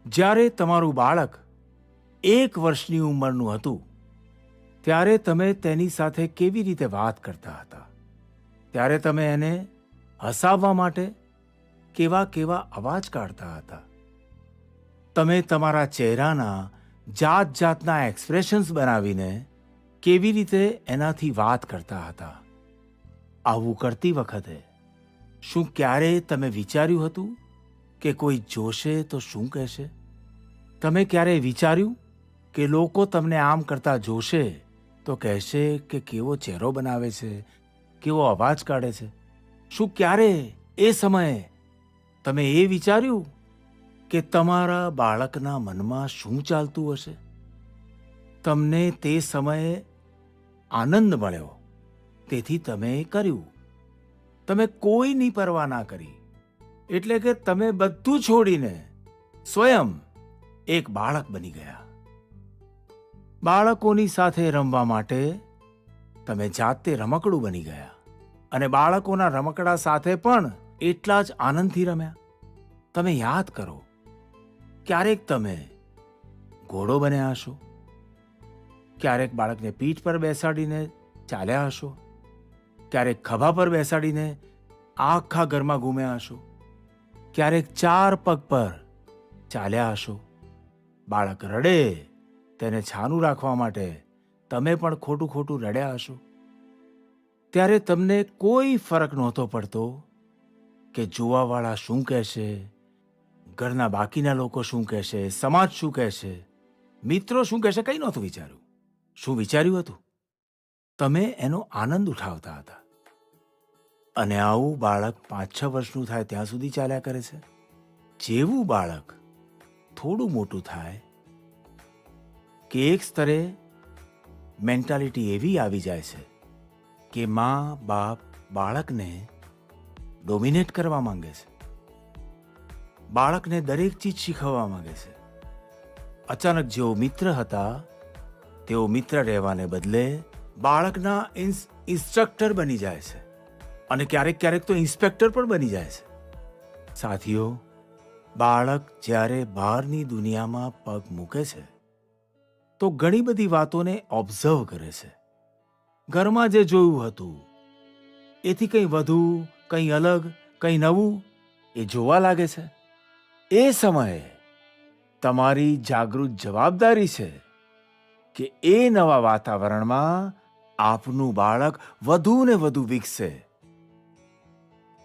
જ્યારે તમારું બાળક 1 વર્ષની ઉંમરનું હતું ત્યારે તમે તેની સાથે કેવી રીતે વાત કરતા હતા? ત્યારે તમે એને હસાવવા માટે કેવા કેવા અવાજ કાઢતા હતા? તમે તમારા ચહેરાના જાત જાતના એક્સપ્રેશન્સ બનાવીને કેવી રીતે એનાથી વાત કરતા હતા? આવું કરતી વખતે શું ક્યારેય તમે વિચાર્યું હતું કે કોઈ જોશે તો શું કહેશે? તમે ક્યારેય વિચાર્યું કે લોકો તમને આમ કરતા જોશે તો કહેશે કે કેવો ચહેરો બનાવે છે, કેવો અવાજ કાઢે છે? શું ક્યારે એ સમયે તમે એ વિચાર્યું કે તમારા બાળકના મનમાં શું ચાલતું હશે? તમને તે સમયે આનંદ મળ્યો, તેથી તમે એ કર્યું. તમે કોઈની પરવા ના કરી, એટલે કે તમે બધું છોડીને સ્વયં એક બાળક બની ગયા. બાળકોની સાથે રમવા માટે તમે જાતે રમકડું બની ગયા અને બાળકોના રમકડા સાથે પણ એટલા જ આનંદથી રમ્યા. તમે યાદ કરો, ક્યારેક તમે ઘોડો બન્યા હશો, ક્યારેક બાળકને પીઠ પર બેસાડીને ચાલ્યા હશો, ક્યારેક ખભા પર બેસાડીને આખા ઘરમાં ઘૂમ્યા હશો, ક્યારેક 4 પગ પર ચાલ્યા હશો. બાળક રડે તેને છાનું રાખવા માટે તમે પણ ખોટું ખોટું રડ્યા હશો. ત્યારે તમને કોઈ ફરક નહોતો પડતો કે જોવાવાળા શું કહેશે, ઘરના બાકીના લોકો શું કહેશે, સમાજ શું કહેશે, મિત્રો શું કહેશે, કંઈ નહોતું વિચાર્યું. શું વિચાર્યું હતું? તમે એનો આનંદ ઉઠાવતા હતા. અને આવું બાળક 5-6 વર્ષનું થાય ત્યાં સુધી ચાલ્યા કરે છે. જેવું બાળક થોડું મોટું થાય કે એક સ્તરે મેન્ટાલિટી એવી આવી જાય છે કે મા બાપ બાળકને ડોમિનેટ કરવા માંગે છે, બાળકને દરેક ચીજ શીખવવા માંગે છે. અચાનક જેઓ મિત્ર હતા તેઓ મિત્ર રહેવાને બદલે બાળકના ઇન્સ્ટ્રક્ટર બની જાય છે અને ક્યારેક ક્યારેક તો ઇન્સ્પેક્ટર પણ બની જાય છે. સાથીઓ, બાળક જ્યારે બહારની દુનિયામાં પગ મૂકે છે તો ઘણી બધી વાતોને ઓબ્ઝર્વ કરે છે. ઘરમાં જે જોયું હતું એથી કંઈ વધુ, કંઈ અલગ, કંઈ નવું એ જોવા લાગે છે. એ સમયે તમારી જાગૃત જવાબદારી છે કે એ નવા વાતાવરણમાં આપનું બાળક વધુ ને વધુ વિકસે.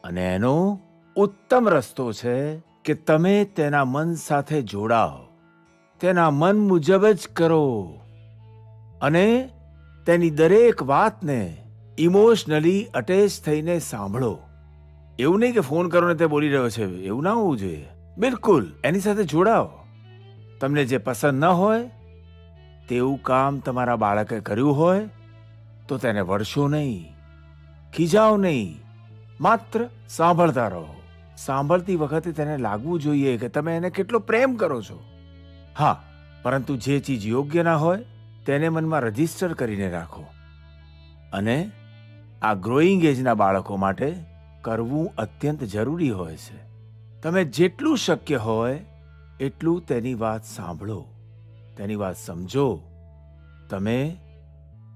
અને એનો ઉત્તમ રસ્તો છે કે તમે તેના મન સાથે જોડાઓ, તેના મન મુજબ જ કરો અને તેની દરેક વાતને ઇમોશનલી અટેચ થઈને સાંભળો. એવું નહીં કે ફોન કરો ને તે બોલી રહ્યો છે, એવું ના હોવું જોઈએ. બિલકુલ એની સાથે જોડાઓ. તમને જે પસંદ ન હોય તેવું કામ તમારા બાળકે કર્યું હોય તો તેને વળશો નહીં, ખીજાઓ નહીં, માત્ર સાંભળતા રહો. સાંભળતી વખતે તેને લાગવું જોઈએ કે તમે એને કેટલો પ્રેમ કરો છો. હા, પરંતુ જે ચીજ યોગ્ય ના હોય તેને મનમાં રજીસ્ટર કરીને રાખો. અને આ ગ્રોઈંગ એજના બાળકો માટે કરવું અત્યંત જરૂરી હોય છે. તમે જેટલું શક્ય હોય એટલું તેની વાત સાંભળો, તેની વાત સમજો. તમે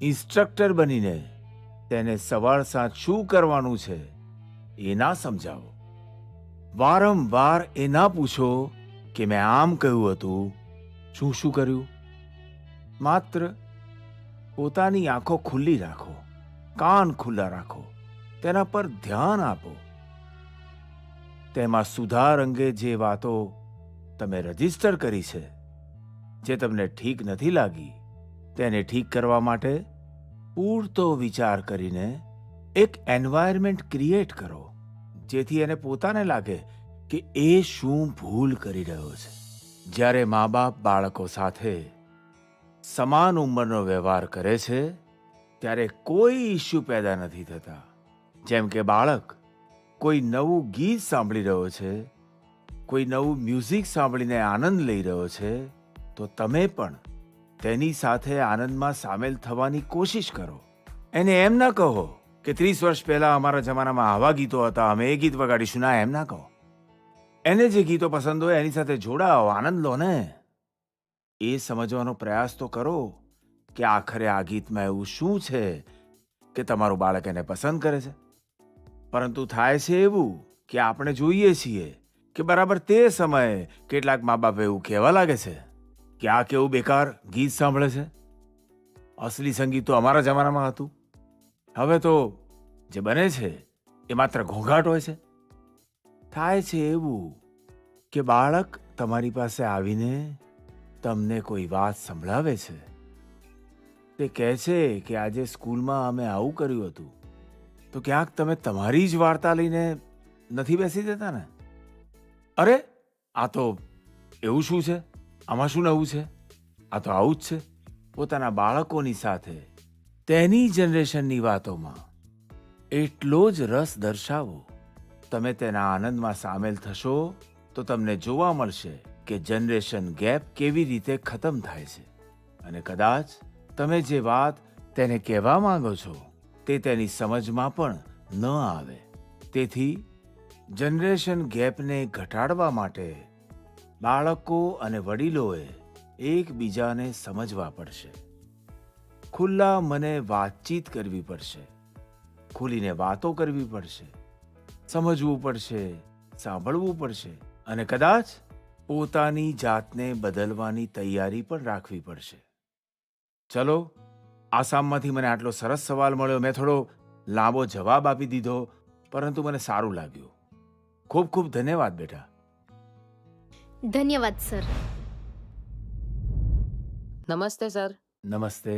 ઇન્સ્ટ્રક્ટર બનીને તેને સવાર સાંજ શું કરવાનું છે એ ના સમજાવો. વારંવાર એ ના પૂછો કે મેં આમ કહ્યું હતું, શું શું કર્યું. માત્ર પોતાની આંખો ખુલ્લી રાખો, કાન ખુલ્લા રાખો, તેના પર ધ્યાન આપો. તેમાં સુધાર અંગે જે વાતો તમે રજીસ્ટર કરી છે જે તમને ઠીક નથી લાગી તેને ઠીક કરવા માટે પૂરતો વિચાર કરીને એક એન્વાયરમેન્ટ ક્રિએટ કરો, જેથી એને પોતાને લાગે કે એ શું ભૂલ કરી રહ્યો છે. જ્યારે મા બાપ બાળકો સાથે સમાન ઉંમરનો વ્યવહાર કરે છે ત્યારે કોઈ ઇસ્યુ પેદા નથી થતા. જેમ કે બાળક કોઈ નવું ગીત સાંભળી રહ્યો છે, કોઈ નવું મ્યુઝિક સાંભળીને આનંદ લઈ રહ્યો છે, તો તમે પણ તેની સાથે આનંદમાં સામેલ થવાની કોશિશ કરો. એને એમ ના કહો કે 30 વર્ષ પહેલા અમારા જમાનામાં આવા ગીતો હતા, અમે એ ગીત વગાડીશું. ના, એમ ના કહો. એને જે ગીતો પસંદ હોય એની સાથે જોડાઓ, આનંદ લો ને. એ સમજવાનો પ્રયાસ તો કરો કે આખરે આ ગીતમાં એવું શું છે કે તમારું બાળક એને પસંદ કરે છે. પરંતુ થાય છે એવું કે આપણે જોઈએ છીએ કે બરાબર તે સમયે કેટલાક મા બાપ એવું કહેવા લાગે છે કે આ કેવું બેકાર ગીત સાંભળે છે, અસલી સંગીત તો અમારા જમાનામાં હતું. હવે તો જે બને છે એ માત્ર ઘોંઘાટ હોય છે. થાય છે એવું કે બાળક તમારી પાસે આવીને તમને કોઈ વાત સંભળાવે છે. તે કહે છે કે આજે સ્કૂલમાં અમે આવું કર્યું હતું. તો ક્યાંક તમે તમારી જ વાર્તા લઈને નથી બેસી દેતા ને? અરે, આ તો એવું શું છે, આમાં શું નવું છે, આ તો આવું જ છે. પોતાના બાળકોની સાથે તેની જનરેશનની વાતોમાં એટલો જ રસ દર્શાવો. તમે તેના આનંદમાં સામેલ થશો તો તમને જોવા મળશે કે જનરેશન ગેપ કેવી રીતે ખતમ થાય છે. અને કદાચ તમે જે વાત તેને કહેવા માંગો છો તે તેની સમજમાં પણ ન આવે. તેથી જનરેશન ગેપને ઘટાડવા માટે બાળકો અને વડીલોએ એકબીજાને સમજવા પડશે. ખુલ્લા મને વાતચીત કરવી પડશે, ખુલીને વાતો કરવી પડશે, સમજવું પડશે, સાંભળવું પડશે અને કદાચ પોતાની જાતને બદલવાની તૈયારી પણ રાખવી પડશે. ચલો, આસામમાંથી મને આટલો સરસ સવાલ મળ્યો. મેં થોડો લાંબો જવાબ આપી દીધો, પરંતુ મને સારું લાગ્યું. ખૂબ ખૂબ ધન્યવાદ બેટા. ધન્યવાદ સર. નમસ્તે સર. નમસ્તે.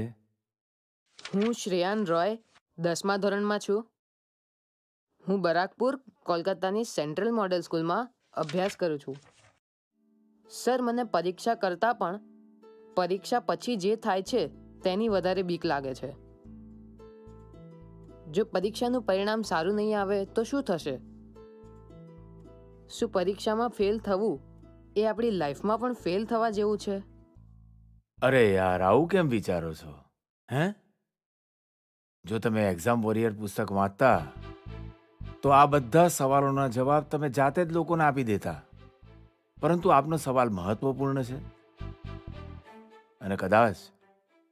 હું શ્રેયાન રોય 10મા ધોરણમાં છું. હું બરાકપુર કોલકાતાની સેન્ટ્રલ મોડેલ સ્કૂલમાં અભ્યાસ કરું છું. સર, મને પરીક્ષા કરતાં પણ પરીક્ષા પછી જે થાય છે તેની વધારે બીક લાગે છે. જો પરીક્ષાનું પરિણામ સારું નહીં આવે તો શું થશે? શું પરીક્ષામાં ફેલ થવું એ આપણી લાઈફમાં પણ ફેલ થવા જેવું છે? અરે યાર, આવું કેમ વિચારો છો? હે? જો તમે એક્ઝામ વોરિયર પુસ્તક વાંચતા તો આ બધા સવાલોના જવાબ તમે જાતે જ લોકોને આપી દેતા. પરંતુ આપનો સવાલ મહત્વપૂર્ણ છે અને કદાચ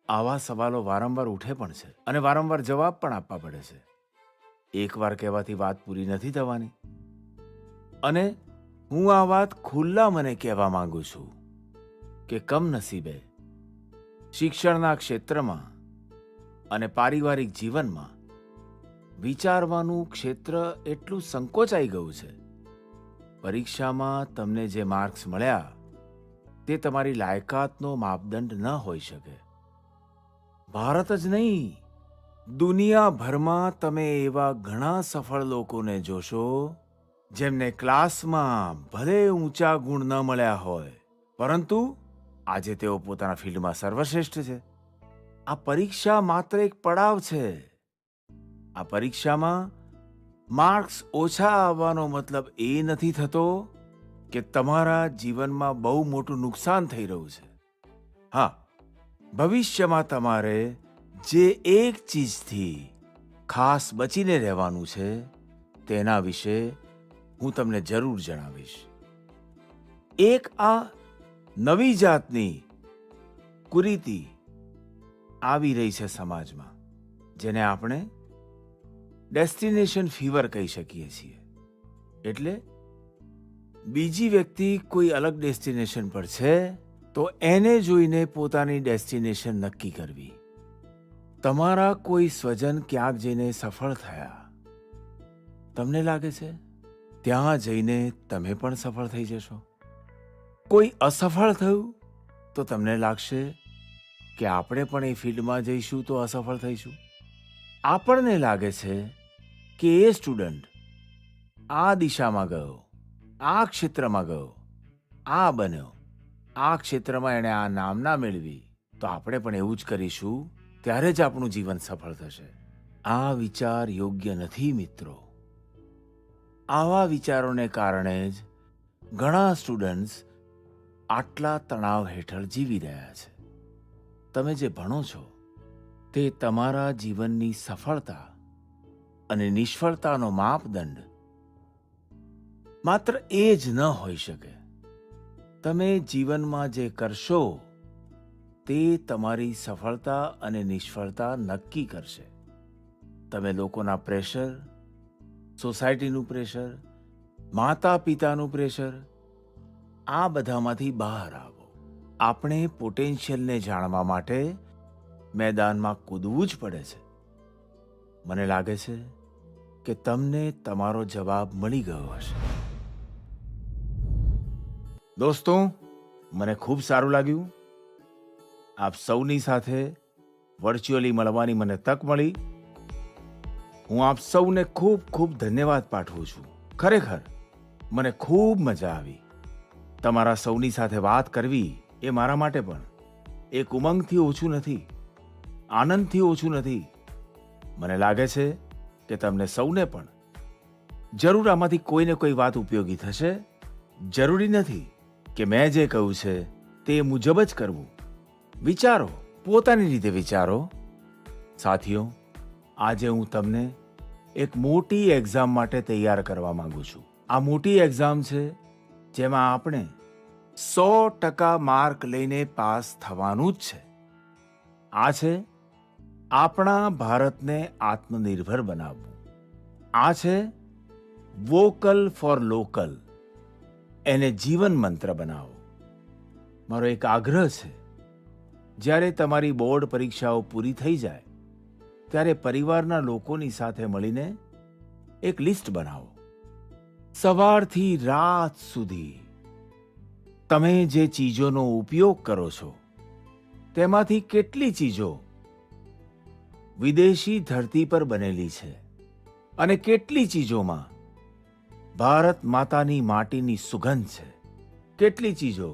આવા સવાલો વારંવાર ઉઠે પણ છે અને વારંવાર જવાબ પણ આપવા પડે છે. એકવાર કહેવાથી વાત પૂરી નથી થવાની. અને હું આ વાત ખુલ્લા મને કહેવા માંગુ છું કે કમનસીબે શિક્ષણના ક્ષેત્રમાં અને પારિવારિક જીવનમાં વિચારવાનું ક્ષેત્ર એટલું સંકોચાઈ ગયું છે. પરીક્ષામાં તમને જે માર્ક્સ મળ્યા તે તમારી લાયકાતનો માપદંડ ન હોઈ શકે. ભારત જ નહીં, દુનિયાભરમાં તમે એવા ઘણા સફળ લોકોને જોશો જેમને ક્લાસમાં ભલે ઊંચા ગુણ ન મળ્યા હોય, પરંતુ આજે તેઓ પોતાના ફિલ્ડમાં સર્વશ્રેષ્ઠ છે. આ પરીક્ષા માત્ર એક પડાવ છે. આ પરીક્ષામાં માર્ક્સ ઓછા આવવાનો મતલબ એ નથી થતો કે તમારા જીવનમાં બહુ મોટું નુકસાન થઈ રહ્યું છે. હા, ભવિષ્યમાં તમારે જે એક ચીજથી ખાસ બચીને રહેવાનું છે તેના વિશે હું તમને જરૂર જણાવીશ. એક આ નવી જાતની કુરીતિ આવી રહી છે સમાજમાં, જેને આપણે ડેસ્ટિનેશન ફીવર કહી શકીએ છીએ. એટલે બીજી વ્યક્તિ કોઈ અલગ ડેસ્ટિનેશન પર છે તો એને જોઈને પોતાની ડેસ્ટિનેશન નક્કી કરવી. તમારા કોઈ સ્વજન ક્યાંક જઈને સફળ થયા, તમને લાગે છે ત્યાં જઈને તમે પણ સફળ થઈ જશો. કોઈ અસફળ થયું તો તમને લાગશે કે આપણે પણ એ ફિલ્ડમાં જઈશું તો અસફળ થઈશું. આપણને લાગે છે કે એ સ્ટુડન્ટ આ દિશામાં ગયો, આ ક્ષેત્રમાં ગયો, આ બન્યો, આ ક્ષેત્રમાં એણે આ નામના મેળવી, તો આપણે પણ એવું જ કરીશું, ત્યારે જ આપણું જીવન સફળ થશે. આ વિચાર યોગ્ય નથી મિત્રો. આવા વિચારોને કારણે જ ઘણા સ્ટુડન્ટ્સ આટલા તણાવ હેઠળ જીવી રહ્યા છે. તમે જે ભણો છો તે તમારા જીવનની સફળતા અને નિષ્ફળતાનો માપદંડ માત્ર એ જ ન હોઈ શકે. તમે જીવનમાં જે કરશો તે તમારી સફળતા અને નિષ્ફળતા નક્કી કરશે. તમે લોકોના પ્રેશર, સોસાયટીનું પ્રેશર, માતા પિતાનું પ્રેશર, આ બધામાંથી બહાર આવો. આપણે પોટેન્શિયલને જાણવા માટે મેદાનમાં કૂદવું જ પડે છે. મને લાગે છે કે તમને તમારો જવાબ મળી ગયો હશે. દોસ્તો, મને ખૂબ સારું લાગ્યું. આપ સૌની સાથે વર્ચ્યુઅલી મળવાની મને તક મળી. હું આપ સૌને ખૂબ ખૂબ ધન્યવાદ પાઠવું છું. ખરેખર મને ખૂબ મજા આવી. તમારા સૌની સાથે વાત કરવી એ મારા માટે પણ એક ઉમંગથી ઓછું નથી, આનંદથી ઓછું નથી. મને લાગે છે કે તમને સૌને પણ જરૂર આમાંથી કોઈને કોઈ વાત ઉપયોગી થશે. જરૂરી નથી કે મેં જે કહ્યું છે તે મુજબ જ કરવું. વિચારો, પોતાની રીતે વિચારો. સાથીઓ, આજે હું તમને એક મોટી એક્ઝામ માટે તૈયાર કરવા માંગુ છું. આ મોટી એક્ઝામ છે જેમાં આપણે 100% માર્ક લઈને પાસ થવાનું જ છે. આ છે આપણા ભારતને આત્મનિર્ભર બનાવવું. આ છે વોકલ ફોર લોકલ, એને જીવન મંત્ર બનાવો. મારો એક આગ્રહ છે, જ્યારે તમારી બોર્ડ પરીક્ષાઓ પૂરી થઈ જાય ત્યારે પરિવારના લોકોની સાથે મળીને એક લિસ્ટ બનાવો. સવારથી રાત સુધી તમે જે ચીજોનો ઉપયોગ કરો છો તેમાંથી કેટલી ચીજો વિદેશી ધરતી પર બનેલી છે અને કેટલી ચીજોમાં ભારત માતાની માટીની સુગંધ છે, કેટલી ચીજો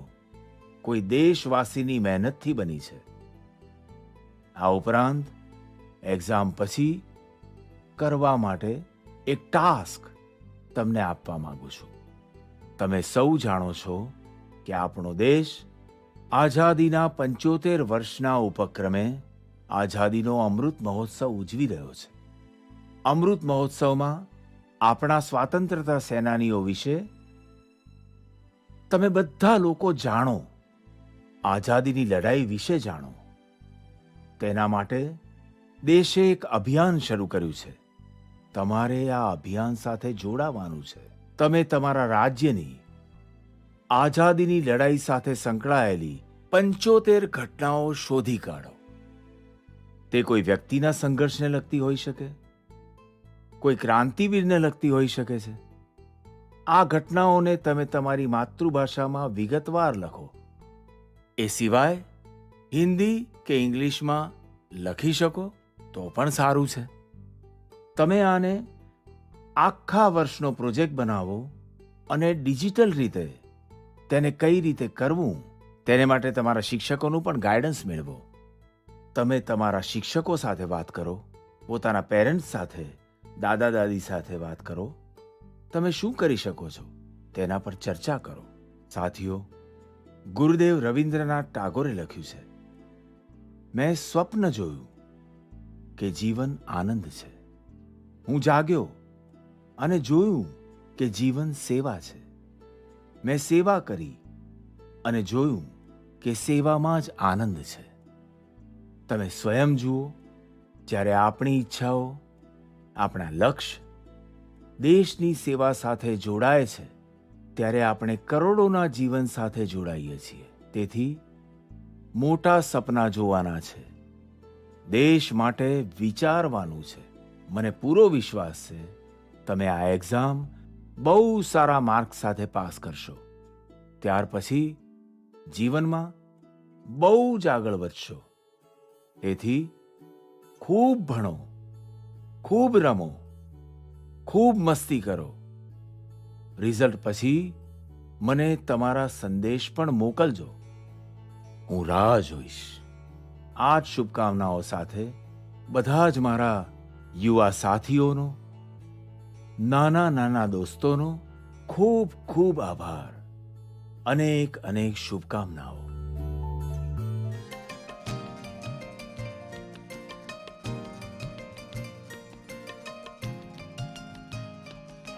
કોઈ દેશવાસીની મહેનતથી બની છે. આ ઉપરાંત એક્ઝામ પછી કરવા માટે એક ટાસ્ક તમને આપવા માંગુ છું. તમે સૌ જાણો છો કે આપણો દેશ આઝાદીના 75 વર્ષના ઉપક્રમે આઝાદીનો અમૃત મહોત્સવ ઉજવી રહ્યો છે. અમૃત મહોત્સવમાં આપણા સ્વાતંત્રતા સેનાનીઓ વિશે તમે બધા લોકો જાણો, આઝાદીની લડાઈ વિશે જાણો. તેના માટે દેશે એક અભિયાન શરૂ કર્યું છે. તમારે આ અભિયાન સાથે જોડાવાનું છે. તમે તમારા રાજ્યની આઝાદીની લડાઈ સાથે સંકળાયેલી 75 ઘટનાઓ શોધી કાઢો. તે કોઈ વ્યક્તિના સંઘર્ષને લગતી હોઈ શકે, કોઈ ક્રાંતિવીરને લગતી હોઈ શકે છે. આ ઘટનાઓને તમે તમારી માતૃભાષામાં વિગતવાર લખો. એ સિવાય હિન્દી કે ઇંગ્લિશમાં લખી શકો તો પણ સારું છે. તમે આને આખા વર્ષનો પ્રોજેક્ટ બનાવો અને ડિજિટલ રીતે તેને કઈ રીતે કરવું તેને માટે તમારા શિક્ષકોનું પણ ગાઈડન્સ મેળવો. તમે તમારા શિક્ષકો સાથે વાત કરો, પોતાના પેરેન્ટ્સ સાથે, દાદા દાદી સાથે વાત કરો. તમે શું કરી શકો છો તેના પર ચર્ચા કરો. સાથીઓ, ગુરુદેવ રવિન્દ્રનાથ ટાગોરે લખ્યું છે, મેં સ્વપ્ન જોયું કે જીવન આનંદ છે. હું જાગ્યો અને જોયું કે જીવન સેવા છે. મેં સેવા કરી અને જોયું કે સેવામાં જ આનંદ છે. તમે સ્વયં જુઓ, જ્યારે આપણી ઈચ્છાઓ, આપણા લક્ષ્ય દેશની સેવા સાથે જોડાય છે ત્યારે આપણે કરોડોના જીવન સાથે જોડાઈએ છીએ. તેથી મોટા સપના જોવાના છે, દેશ માટે વિચારવાનું છે. મને પૂરો વિશ્વાસ છે તમે આ એક્ઝામ બહુ સારા માર્ક સાથે પાસ કરશો. ત્યાર પછી જીવનમાં બહુ જ આગળ વધશો. તેથી ખૂબ ભણો, ખૂબ રમો, ખૂબ મસ્તી કરો. રિઝલ્ટ પછી મને તમારા સંદેશ પણ મોકલજો. હું રાહ જોઈશ. આ જ શુભકામનાઓ સાથે બધા જ મારા યુવા સાથીઓનો, નાના નાના દોસ્તોનો ખૂબ ખૂબ આભાર. અનેક અનેક શુભકામનાઓ.